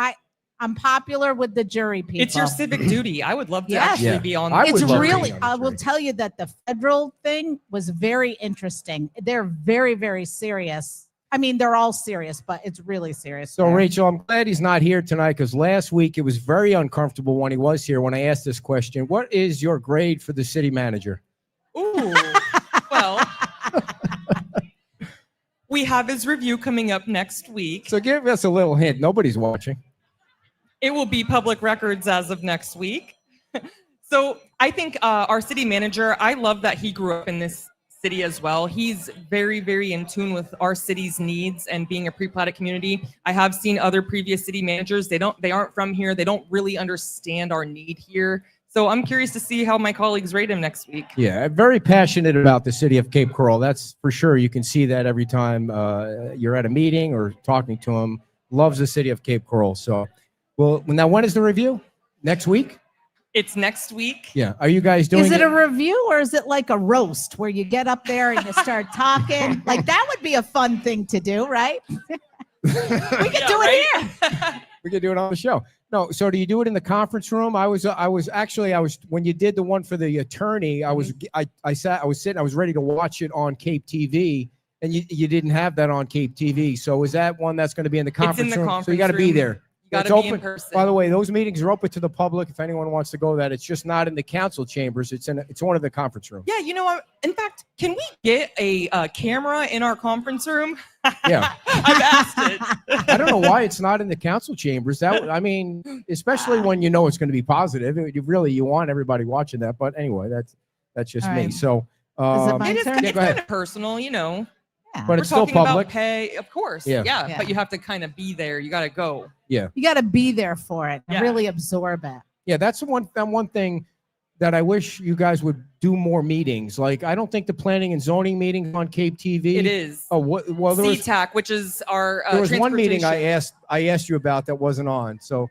I'm popular with the jury people. It's your civic duty. I would love to Yes. actually Yeah. be on. I It's would love to be really. on the I will jury. tell you that the federal thing was very interesting. They're very, very serious. I mean, they're all serious, but it's really serious. So, there. Rachel, I'm glad he's not here tonight because last week it was very uncomfortable when he was here when I asked this question. What is your grade for the city manager? Ooh. Well, we have his review coming up next week. So give us a little hint. Nobody's watching. It will be public records as of next week. So I think our city manager, I love that he grew up in this city as well. He's very, very in tune with our city's needs and being a pre-platted community. I have seen other previous city managers. They aren't from here. They don't really understand our need here. So I'm curious to see how my colleagues rate him next week. Yeah, very passionate about the city of Cape Coral. That's for sure. You can see that every time you're at a meeting or talking to him. Loves the city of Cape Coral. So, well, now when is the review? Next week? It's next week. Yeah. Are you guys doing Is it a review or is it like a roast where you get up there and you start talking? Like that would be a fun thing to do, right? We could do it here. We could do it on the show. No, so do you do it in the conference room? I was when you did the one for the attorney, I was ready to watch it on Cape TV, and you didn't have that on Cape TV. So is that one that's going to be in the conference room? Conference so you got to be room. there. You got It's to be open. in person. By the way, those meetings are open to the public. If anyone wants to go, that it's just not in the council chambers. It's one of the conference rooms. Yeah, you know what? In fact, can we get a camera in our conference room? Yeah. I've asked it. I don't know why it's not in the council chambers. Especially when you know it's going to be positive. You want everybody watching that. But anyway, that's just All me. right. So Is it my It is turn? Yeah, it's go ahead. kind of personal, you know. Yeah. But We're it's still talking public. about pay, of course. Yeah. Yeah. But you have to kind of be there. You got to go. You got to be there for it and Yeah. really absorb it. Yeah, that's one thing that I wish you guys would do more meetings. Like, I don't think the planning and zoning meetings on Cape TV. It is. Oh, well, there was CTAC, which is our one meeting transportation- I asked you about that wasn't on. So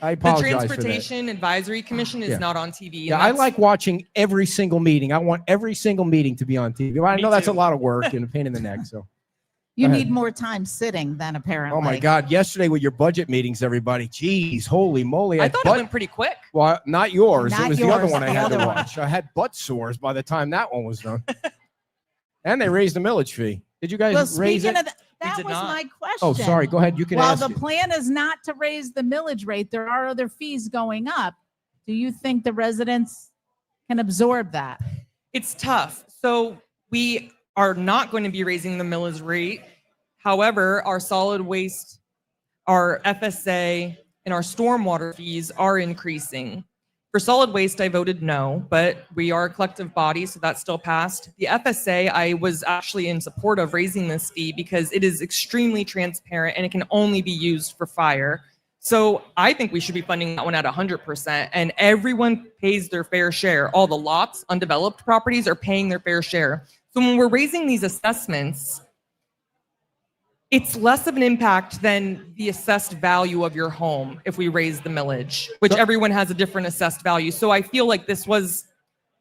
I The apologize for that. Transportation Advisory Commission is Yeah. not on TV. and Yeah, I that's- like watching every single meeting. I want every single meeting to be on TV. I Me know that's a too. lot of work and a pain in the neck. So, You Go ahead. need more time sitting than apparently. oh my God, yesterday with your budget meetings, everybody, geez, holy moly! I had thought butt- it went pretty quick. Well, not yours. Not It was the other yours, one I the had to other one. watch. I had butt sores by the time that one was done. And they raised the millage fee. Did you guys Well, raise speaking it? of that did was not. my question. Oh, sorry. Go ahead. You can While ask. the it. plan is not to raise the millage rate, there are other fees going up. Do you think the residents can absorb that? It's tough. So we are not going to be raising the millage rate. However, our solid waste, our FSA, and our stormwater fees are increasing. For solid waste, I voted no, but we are a collective body, so that still passed. The FSA, I was actually in support of raising this fee because it is extremely transparent and it can only be used for fire. So I think we should be funding that one at 100%, and everyone pays their fair share. All the lots, undeveloped properties are paying their fair share. So when we're raising these assessments, it's less of an impact than the assessed value of your home if we raise the millage, which everyone has a different assessed value. So I feel like this was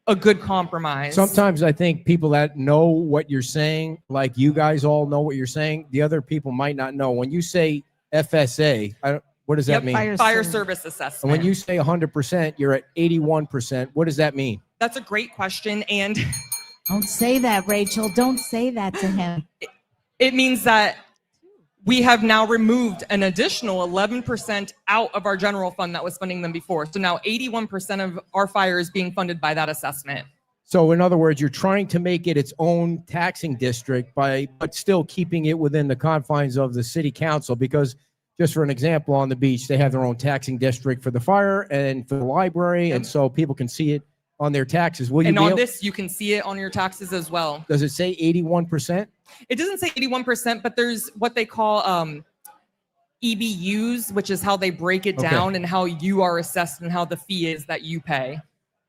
a good compromise. Sometimes I think people that know what you're saying, like you guys all know what you're saying, the other people might not know. When you say FSA, what does that Yep, mean? fire service assessment. And when you say 100%, you're at 81%. What does that mean? That's a great question. And Don't say that, Rachel. Don't say that to him. it means that we have now removed an additional 11% out of our general fund that was funding them before. So now 81% of our fire is being funded by that assessment. So in other words, you're trying to make it its own taxing district but still keeping it within the confines of the city council, because just for an example, on the beach, they have their own taxing district for the fire and for the library. And so people can see it on their taxes. Will you And be on able- this, you can see it on your taxes as well. Does it say 81%? It doesn't say 81%, but there's what they call EBUs, which is how they break it Okay. down and how you are assessed and how the fee is that you pay.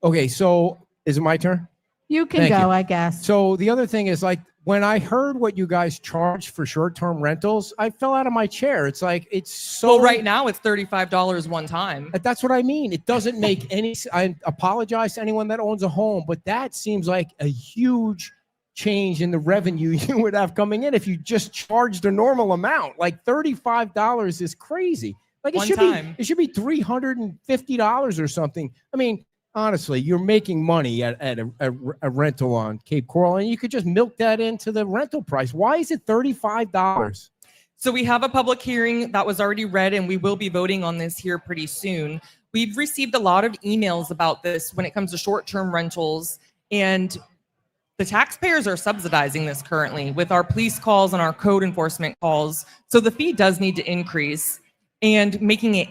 Okay, so is it my turn? You can Thank go, you. I guess. So the other thing is, like, when I heard what you guys charge for short-term rentals, I fell out of my chair. It's like, it's so Well, right now it's $35 one time. That's what I mean. It doesn't make any. I apologize to anyone that owns a home, but that seems like a huge change in the revenue you would have coming in if you just charged a normal amount. Like $35 is crazy. Like One time. it should be $350 or something. I mean, honestly, you're making money at a rental on Cape Coral, and you could just milk that into the rental price. Why is it $35? So we have a public hearing that was already read, and we will be voting on this here pretty soon. We've received a lot of emails about this when it comes to short-term rentals, and the taxpayers are subsidizing this currently with our police calls and our code enforcement calls. So the fee does need to increase, and making it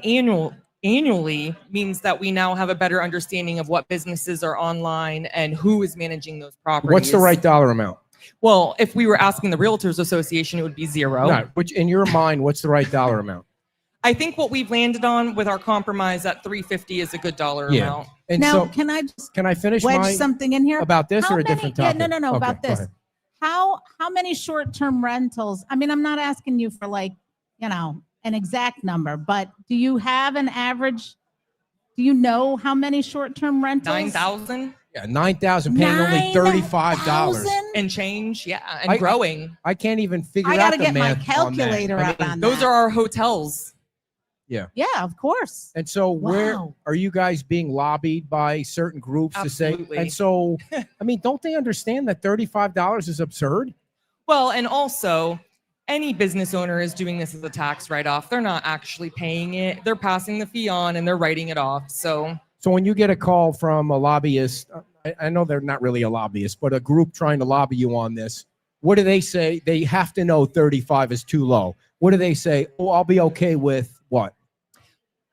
annually means that we now have a better understanding of what businesses are online and who is managing those properties. What's the right dollar amount? Well, if we were asking the Realtors Association, it would be zero. No, which in your mind, what's the right dollar amount? I think what we've landed on with our compromise at 350 is a good dollar Yeah. amount. And Now, so, can I just can I finish wedge my something in here? about this How or a many- different yeah, topic? no, Okay, about go this. ahead. How many short-term rentals? I mean, I'm not asking you for like, an exact number, but do you have an average? Do you know how many short-term rentals? 9,000 Yeah, 9,000 paying only $35. 9,000? and change. Yeah. And I- growing. I can't even figure I out got to the get my math calculator on that. out on Those that. are our hotels. Yeah, of course. And so where Wow. are you guys being lobbied by certain groups to Absolutely. say? And so, I mean, don't they understand that $35 is absurd? Well, and also any business owner is doing this as a tax write-off. They're not actually paying it. They're passing the fee on and they're writing it off. So So when you get a call from a lobbyist, I know they're not really a lobbyist, but a group trying to lobby you on this, what do they say? They have to know 35 is too low. What do they say? Oh, I'll be okay with what?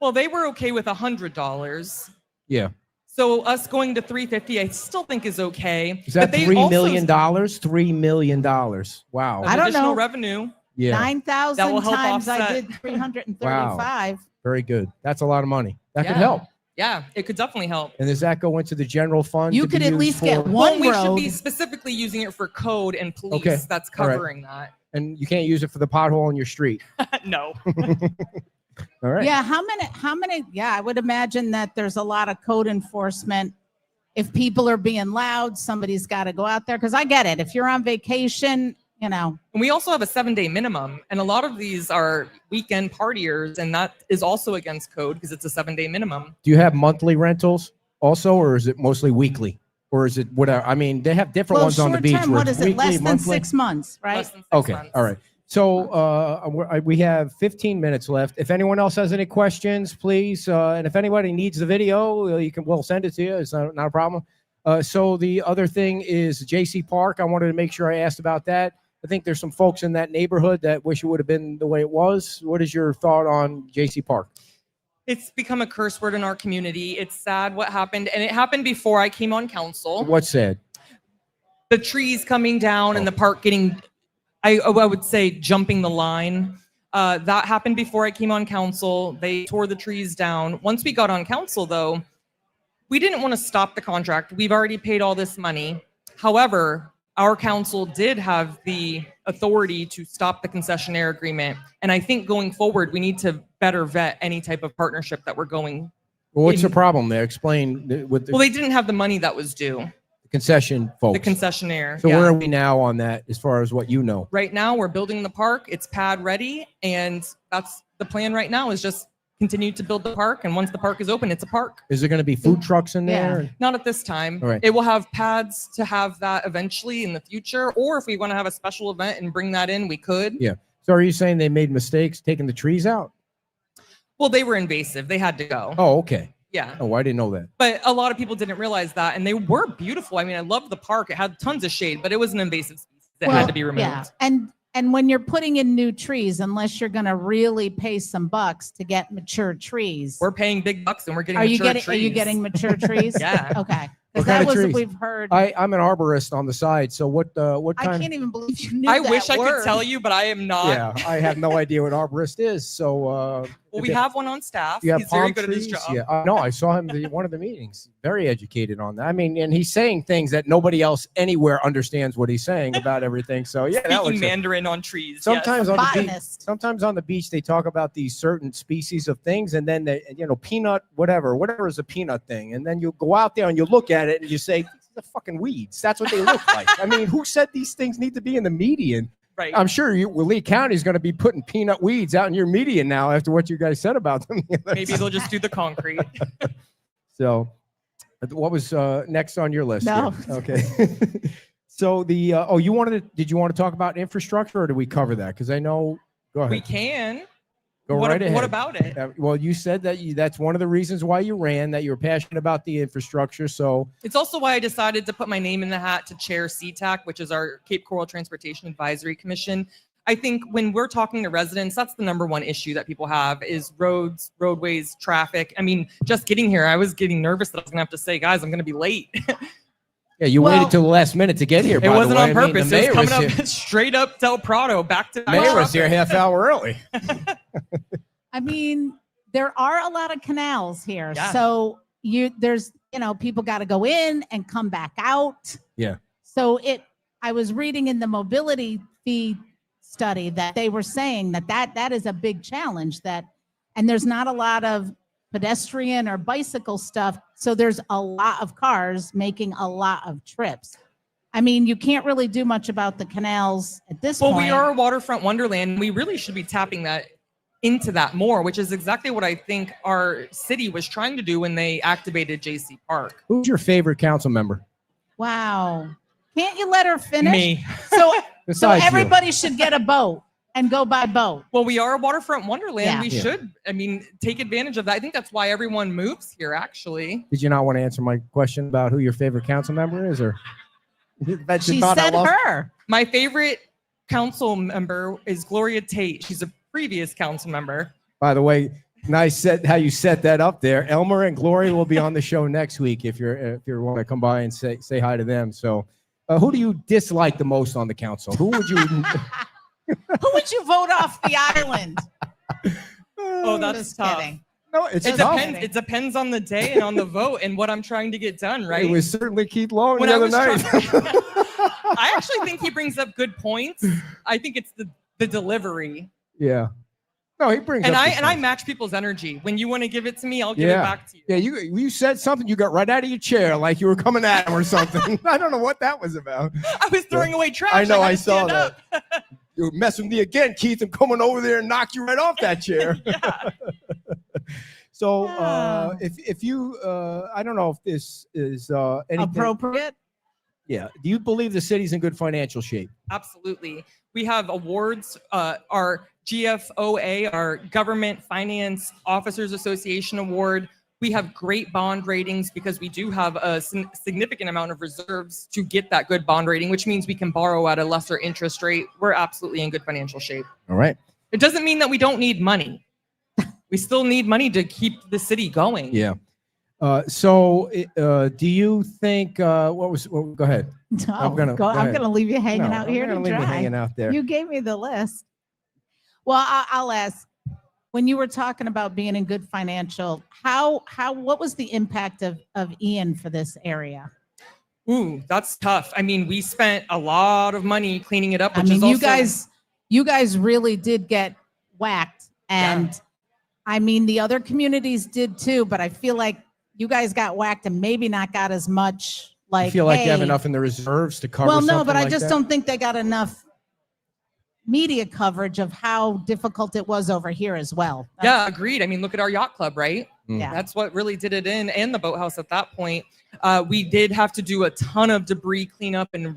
well, they were okay with $100. Yeah. So us going to 350, I still think is okay. Is that But they $3 also- million? $3 million. Wow. I don't additional know. revenue. Yeah. 9,000 That will help times I offset. did 335. Very good. That's a lot of money. That could Yeah. help. Yeah, it could definitely help. And does that go into the general fund? You to be could at used least get for- one Well, we should be road. specifically using it for code and police. Okay. That's All right. covering that. And you can't use it for the pothole on your street. No. All right. Yeah, how many? Yeah, I would imagine that there's a lot of code enforcement. If people are being loud, somebody's got to go out there. Because I get it. If you're on vacation, And we also have a 7-day minimum. And a lot of these are weekend partiers. And that is also against code because it's a 7-day minimum. Do you have monthly rentals also, or is it mostly weekly? Or is it whatever? I mean, they have different well, ones on the short beach. term, where what it's is it? weekly, Less than monthly? 6 months, right? Less than 6 Okay. months. All right. So we have 15 minutes left. If anyone else has any questions, please. And if anybody needs the video, we'll send it to you. It's not a problem. So the other thing is JC Park. I wanted to make sure I asked about that. I think there's some folks in that neighborhood that wish it would have been the way it was. What is your thought on JC Park? It's become a curse word in our community. It's sad what happened. And it happened before I came on council. What's said? The trees coming down and the park getting, I would say, jumping the line. That happened before I came on council. They tore the trees down. Once we got on council, though, we didn't want to stop the contract. We've already paid all this money. However, our council did have the authority to stop the concessionaire agreement. And I think going forward, we need to better vet any type of partnership that we're going. Well, what's the problem there? Explain with the Well, they didn't have the money that was due, concession folks. the concessionaire. So Yeah. where are we now on that as far as what you know? Right now, we're building the park. It's pad ready. And that's the plan right now is just continue to build the park. And once the park is open, it's a park. Is there going to be food trucks in there? Not at this time. All right. It will have pads to have that eventually in the future. Or if we want to have a special event and bring that in, we could. Yeah. So are you saying they made mistakes taking the trees out? Well, they were invasive. They had to go. Oh, okay. Yeah. Oh, I didn't know that. But a lot of people didn't realize that. And they were beautiful. I mean, I loved the park. It had tons of shade, but it was an invasive species that had to be removed. Yeah, and when you're putting in new trees, unless you're going to really pay some bucks to get mature trees, We're paying big bucks and we're getting are you mature getting? trees. Are you getting mature trees? Yeah. Okay. What Because kind that of was trees? we've heard. I'm an arborist on the side. So what I kind? can't even believe you knew I that wish I word. could tell you, but I am not. Yeah, I have no idea what arborist is. So Well, we have one on staff. you have He's very palm good at his trees? job. Yeah, no, I saw him at one of the meetings. Very educated on that. I mean, and he's saying things that nobody else anywhere understands what he's saying about everything. So yeah, that Speaking looks. Mandarin on trees. Sometimes on the beach, Botanist. sometimes on the beach they talk about these certain species of things, and then they, peanut, whatever is a peanut thing, and then you go out there and you look at it and you say, "These are fucking weeds." That's what they look like. I mean, who said these things need to be in the median? Right. I'm sure Lee County is going to be putting peanut weeds out in your median now after what you guys said about them. Maybe they'll just do the concrete. So, what was next on your list? No. here? Okay. So did you want to talk about infrastructure, or did we cover that? Because I know. Go ahead. We can. Go what, right ahead. What about it? Well, you said that that's one of the reasons why you ran, that you were passionate about the infrastructure. So It's also why I decided to put my name in the hat to chair CTAC, which is our Cape Coral Transportation Advisory Commission. I think when we're talking to residents, that's the number one issue that people have is roads, roadways, traffic. I mean, just getting here, I was getting nervous that I was gonna have to say, guys, I'm gonna be late. yeah, you waited till the last minute to get here. It wasn't on purpose. The It was coming here. up straight up Del Prado back to Mayor was here half hour early. I mean, there are a lot of canals here. Yeah. So there's, people got to go in and come back out. Yeah. So I was reading in the mobility fee study that they were saying that is a big challenge, and there's not a lot of pedestrian or bicycle stuff. So there's a lot of cars making a lot of trips. I mean, you can't really do much about the canals at this point. Well, we are a waterfront wonderland. We really should be tapping into that more, which is exactly what I think our city was trying to do when they activated JC Park. Who's your favorite council member? Wow. Can't you let her finish? Me. So Besides you. everybody should get a boat and go by boat. Well, we are a waterfront wonderland. Yeah. We should, take advantage of that. I think that's why everyone moves here, actually. Did you not want to answer my question about who your favorite council member is, or? She said her. My favorite council member is Gloria Tate. She's a previous council member. By the way, nice how you set that up there. Elmer and Gloria will be on the show next week if you want to come by and say hi to them. So, who do you dislike the most on the council? Who would you? Who would you vote off the island? Oh, that's Just tough. kidding. No, it's It tough. depends. It depends on the day and on the vote and what I'm trying to get done, right? It was certainly Keith Long When the I other was night. I actually think he brings up good points. I think it's the delivery. Yeah. No, he brings And up I good and I points. match people's energy. When you want to give it to me, I'll give it back to you. Yeah, you said something. You got right out of your chair like you were coming at him or something. I don't know what that was about. I was throwing away trash. I know. had I to saw stand that. up. You were messing with me again, Keith. I'm coming over there and knock you right off that chair. Yeah. So, Yeah. if you, I don't know if this is anything. Appropriate. Yeah. Do you believe the city's in good financial shape? Absolutely. We have awards, our GFOA, our Government Finance Officers Association Award. We have great bond ratings because we do have a significant amount of reserves to get that good bond rating, which means we can borrow at a lesser interest rate. We're absolutely in good financial shape. All right. It doesn't mean that we don't need money. We still need money to keep the city going. Yeah. So, do you think? Go ahead. No, I'm gonna- go I'm ahead. going to leave you hanging No, out I'm here gonna to leave you dry. hanging out there. You gave me the list. Well, I'll ask. When you were talking about being in good financial, what was the impact of Ian for this area? Ooh, that's tough. I mean, we spent a lot of money cleaning it up. I Which mean, is you guys really did get whacked, and Yeah. I mean, the other communities did too. But I feel like you guys got whacked and maybe not got as much. Like, I feel like you have hey, enough in the reserves to cover. well, no, something but I like just that? don't think they got enough media coverage of how difficult it was over here as well. Yeah, agreed. I mean, look at our yacht club, right? Yeah. That's what really did it in, and the boathouse at that point. We did have to do a ton of debris cleanup and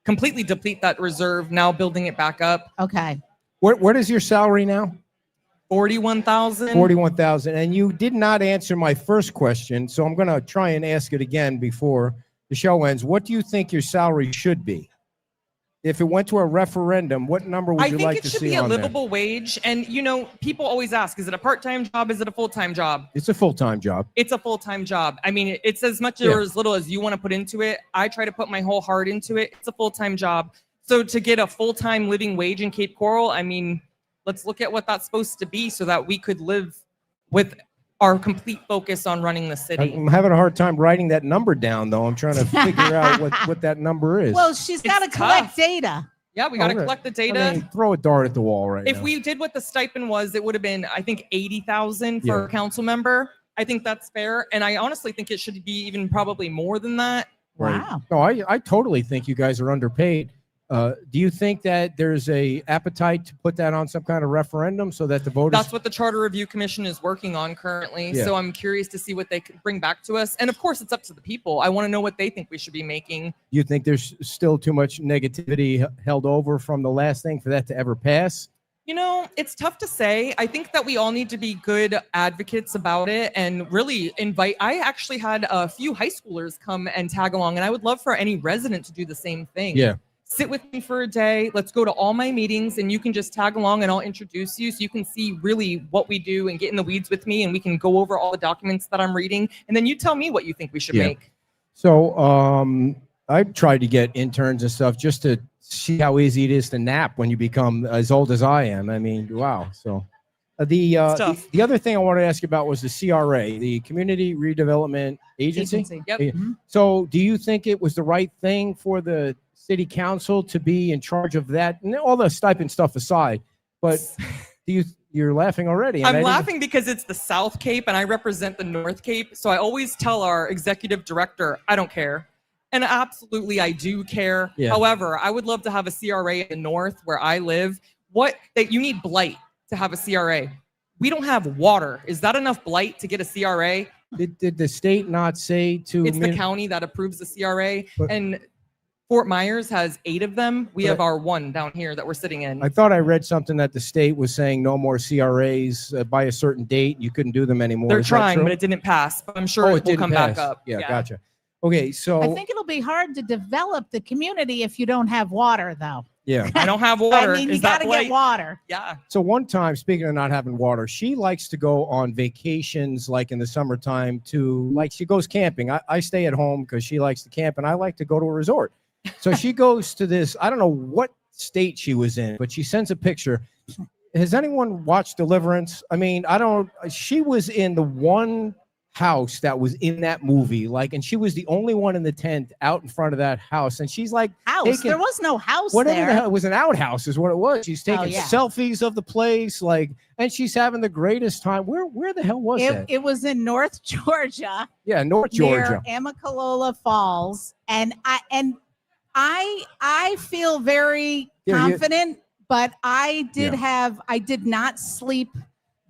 completely deplete that reserve, now building it back up. Okay. What is your salary now? 41,000. 41,000. And you did not answer my first question, so I'm going to try and ask it again before the show ends. What do you think your salary should be? If it went to a referendum, what number would I you think like it to should see be a on there? livable wage. And, people always ask, is it a part-time job? Is it a full-time job? It's a full-time job. It's a full-time job. I mean, it's as much Yeah. or as little as you want to put into it. I try to put my whole heart into it. It's a full-time job. So to get a full-time living wage in Cape Coral, I mean, let's look at what that's supposed to be so that we could live with our complete focus on running the city. I'm having a hard time writing that number down, though. I'm trying to figure out what that number is. Well, she's got to It's collect tough. data. Yeah, we got to Okay. collect the I data. mean, throw a dart at the wall right If now. we did what the stipend was, it would have been, I think, 80,000 for Yeah. a council member. I think that's fair. And I honestly think it should be even probably more than that. Right. Wow. No, I totally think you guys are underpaid. Do you think that there's a appetite to put that on some kind of referendum so that the voters? That's what the Charter Review Commission is working on currently. Yeah. So I'm curious to see what they could bring back to us. And of course, it's up to the people. I want to know what they think we should be making. You think there's still too much negativity held over from the last thing for that to ever pass? It's tough to say. I think that we all need to be good advocates about it and really invite. I actually had a few high schoolers come and tag along, and I would love for any resident to do the same thing. Yeah. Sit with me for a day. Let's go to all my meetings, and you can just tag along and I'll introduce you so you can see really what we do and get in the weeds with me, and we can go over all the documents that I'm reading. And then you tell me what you think we should Yeah. make. So I've tried to get interns and stuff just to see how easy it is to nap when you become as old as I am. I mean, wow. So Stuff. The other thing I wanted to ask you about was the CRA, the Community Redevelopment Agency. Yep. So do you think it was the right thing for the city council to be in charge of that? And all the stipend stuff aside, but you're laughing already. and I I'm didn't- laughing because it's the South Cape and I represent the North Cape. So I always tell our executive director, I don't care. And absolutely, I do care. Yeah. However, I would love to have a CRA in the North where I live. That you need blight to have a CRA. We don't have water. Is that enough blight to get a CRA? Did the state not say to It's the county that approves the CRA. But- And Fort Myers has 8 of them. We But- have our 1 down here that we're sitting in. I thought I read something that the state was saying no more CRAs by a certain date. You couldn't do them anymore. They're Is that trying, true? but it didn't pass. But I'm sure Oh, it will didn't come pass. back up. Yeah, gotcha. Okay, so I think it'll be hard to develop the community if you don't have water, though. yeah. I don't have water. I mean, you Is that got to blight? get water. Yeah. So one time, speaking of not having water, she likes to go on vacations, like in the summertime, she goes camping. I stay at home because she likes to camp, and I like to go to a resort. So she goes to this, I don't know what state she was in, but she sends a picture. Has anyone watched Deliverance? I mean, she was in the one house that was in that movie, and she was the only one in the tent out in front of that house. And she's like, House. taking- There was no house whatever there. the hell, it was an outhouse is what it was. She's taking yeah. selfies of the place, and she's having the greatest time. Where the hell was that? It was in North Georgia, Yeah, North Georgia. near Amicalola Falls, and I feel very Yeah, you- confident, but I Yeah. did not sleep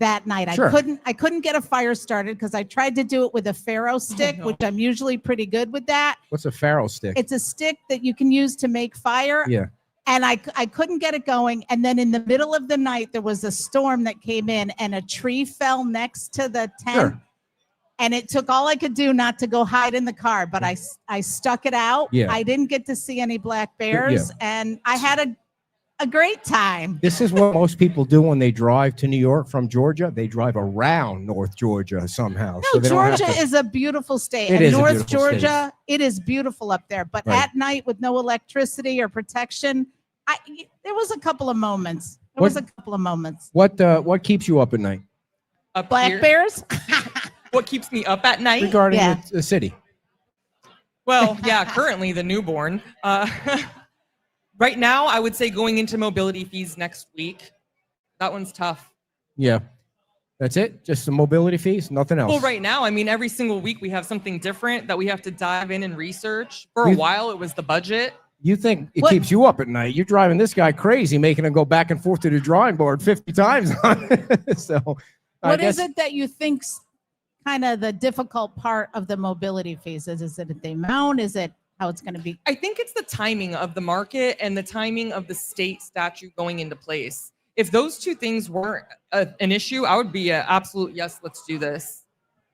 that night. Sure. I couldn't get a fire started because I tried to do it with a Faro stick, no. which I'm usually pretty good with that. What's a Pharaoh stick? It's a stick that you can use to make fire. Yeah. And I couldn't get it going. And then in the middle of the night, there was a storm that came in and a tree fell next to the tent. Sure. And it took all I could do not to go hide in the car, but I stuck it out. Yeah. I didn't get to see any black bears, and I had a great time. This is what most people do when they drive to New York from Georgia. They drive around North Georgia somehow. No, so they don't have Georgia to- is a beautiful state. It And is a North beautiful state. Georgia, it is beautiful up there. But Right. at night with no electricity or protection, there was a couple of moments. What keeps you up at night Up Black here. bears? What keeps me up at night? regarding Yeah. the city? Well, yeah, currently the newborn. Right now, I would say going into mobility fees next week. That one's tough. Yeah. That's it? Just the mobility fees? Nothing else? Well, right now, I mean, every single week we have something different that we have to dive in and research. For a You- while, it was the budget. You think it What- keeps you up at night? You're driving this guy crazy, making him go back and forth to the drawing board 50 times. So I What is guess- it that you think's kind of the difficult part of the mobility fees? Is it the amount? Is it how it's going to be? I think it's the timing of the market and the timing of the state statute going into place. If those two things weren't an issue, I would be an absolute yes, let's do this.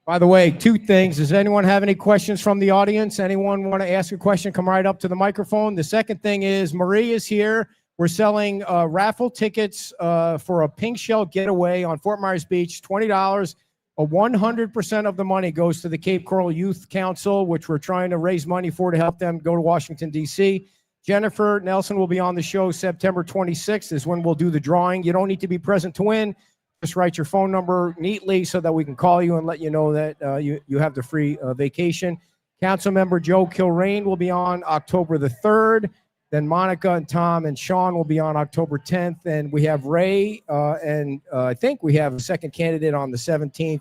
By the way, 2 things. Does anyone have any questions from the audience? Anyone want to ask a question? Come right up to the microphone. The second thing is Marie is here. We're selling raffle tickets for a pink shell getaway on Fort Myers Beach, $20. 100% of the money goes to the Cape Coral Youth Council, which we're trying to raise money for to help them go to Washington, D.C. Jennifer Nelson will be on the show September 26th is when we'll do the drawing. You don't need to be present to win. Just write your phone number neatly so that we can call you and let you know that you have the free vacation. Councilmember Joe Kilrain will be on October the 3rd. Then Monica and Tom and Sean will be on October 10th. And we have Ray and I think we have a second candidate on the 17th.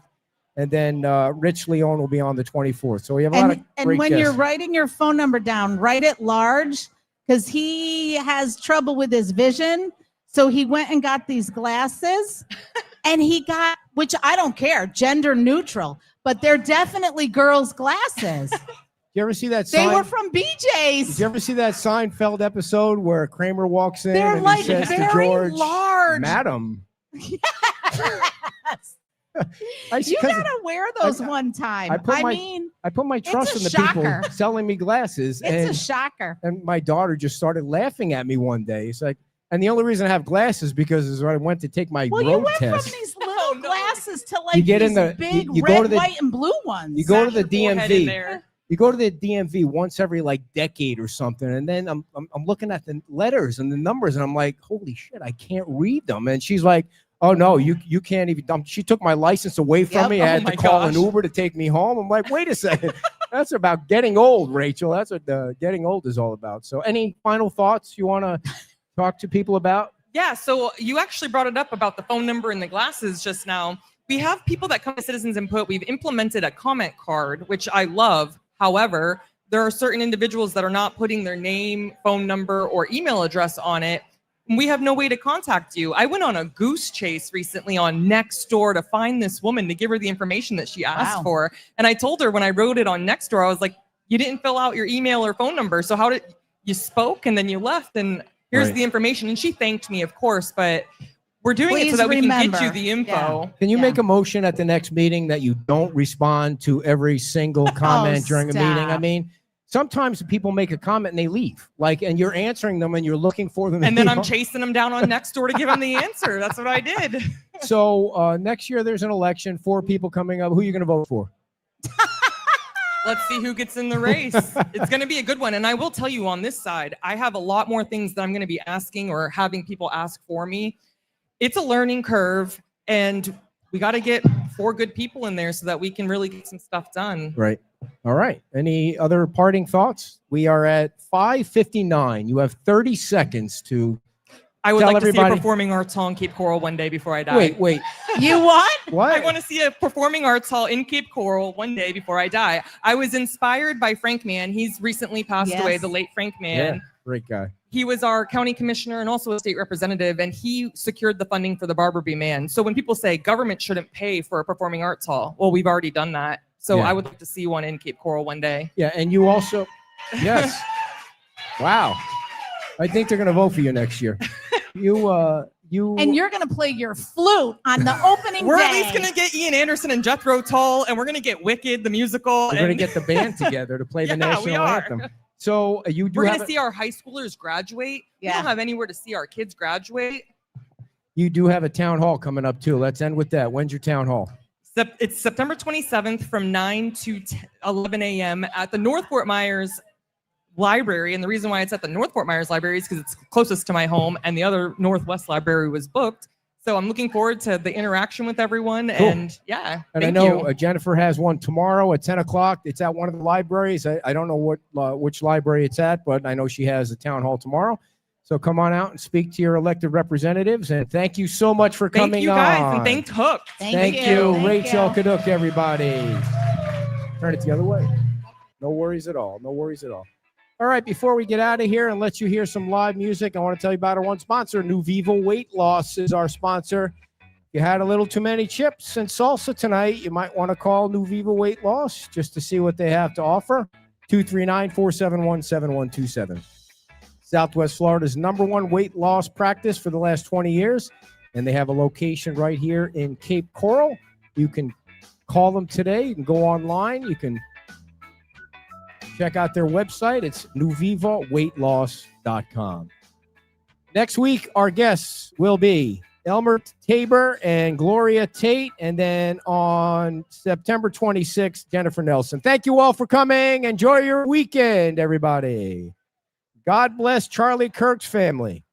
And then Rich Leon will be on the 24th. So we have a lot of And great when guests. you're writing your phone number down, write it large because he has trouble with his vision. So he went and got these glasses and he got, which I don't care, gender neutral, but they're definitely girls' glasses. Did you ever see that They sign? were from Did BJ's. you ever see that Seinfeld episode where Kramer walks in They're and like he says to very George, large. Madam. Yes. I, You 'cause gotta wear those I- one time. I put I my- mean, I put my It's trust a in the shocker. people selling me glasses. it's a shocker. And my daughter just started laughing at me one day. It's like, and the only reason I have glasses because is when I went to take my Well, you road went test. from these little Oh, no. glasses to like You get these in the- big you go red, to the- white, and blue ones. You go to the Smash your forehead in DMV. there. You go to the DMV once every like decade or something, and then I'm looking at the letters and the numbers, and I'm like, holy shit, I can't read them. And she's like, Oh no, you can't even. She took my license away from Yep. me. Oh I had to my call an gosh. Uber to take me home. I'm like, wait a second. That's about getting old, Rachel. That's what getting old is all about. So, any final thoughts you want to talk to people about? Yeah, so you actually brought it up about the phone number and the glasses just now. We have people that come to Citizens Input. We've implemented a comment card, which I love. However, there are certain individuals that are not putting their name, phone number, or email address on it. We have no way to contact you. I went on a goose chase recently on Nextdoor to find this woman to give her the information that she asked Wow. for. And I told her when I wrote it on Nextdoor, I was like, you didn't fill out your email or phone number. So how did you spoke and then you left and here's Right. the information. And she thanked me, of course, but we're doing it so Please that we can get you remember. the info. Can you Yeah. make a motion at the next meeting that you don't respond to every single comment during a meeting? I stop. mean, sometimes people make a comment and they leave, and you're answering them and you're looking for them. And then I'm you know? chasing them down on Nextdoor to give them the answer. That's what I did. So next year there's an election, 4 people coming up. Who are you going to vote for? Let's see who gets in the race. It's going to be a good one. And I will tell you on this side, I have a lot more things that I'm going to be asking or having people ask for me. It's a learning curve, and we got to get 4 good people in there so that we can really get some stuff done. Right. All right. Any other parting thoughts? We are at 5:59. You have 30 seconds to I would Tell like to see everybody- a performing arts hall in Cape Coral one day before I die. wait. You what? What? I want to see a performing arts hall in Cape Coral one day before I die. I was inspired by Frank Mann. He's recently passed away, Yes. the late Frank Yeah, Mann. great guy. He was our county commissioner and also a state representative, and he secured the funding for the Barbara B. Mann. So when people say government shouldn't pay for a performing arts hall, well, we've already done that. So Yeah. I would like to see one in Cape Coral one day. Yeah, and you also, yes. Wow. I think they're going to vote for you next year. You. And you're going to play your flute on the opening We're day. at least going to get Ian Anderson and Jethro Tull, and we're going to get Wicked, the musical. We're going to and get the band together to play the Yeah, we national are. anthem. So you do we're have going to see our high schoolers graduate. We Yeah. don't have anywhere to see our kids graduate. you do have a town hall coming up too. Let's end with that. When's your town hall? It's September 27th from 9 to 11 a.m. at the North Fort Myers Library. And the reason why it's at the North Fort Myers Library is because it's closest to my home, and the other Northwest Library was booked. So I'm looking forward to the interaction with everyone. Cool. And yeah, And I thank know you. Jennifer has one tomorrow at 10 o'clock. It's at one of the libraries. I don't know which library it's at, but I know she has a town hall tomorrow. So come on out and speak to your elected representatives. And thank you so much for Thank coming you guys, on. and thank Hook. Thank you, Thank Rachel you. Kaduk, everybody. Turn it the other way. No worries at all. No worries at all. All right, before we get out of here and let you hear some live music, I want to tell you about our one sponsor. New Viva Weight Loss is our sponsor. If you had a little too many chips and salsa tonight, you might want to call New Viva Weight Loss just to see what they have to offer. 239-471-7127. Southwest Florida's #1 weight loss practice for the last 20 years. And they have a location right here in Cape Coral. You can call them today. You can go online. You can check out their website. It's newvivaweightloss.com. Next week, our guests will be Elmer Tabor and Gloria Tate. And then on September 26th, Jennifer Nelson. Thank you all for coming. Enjoy your weekend, everybody. God bless Charlie Kirk's family.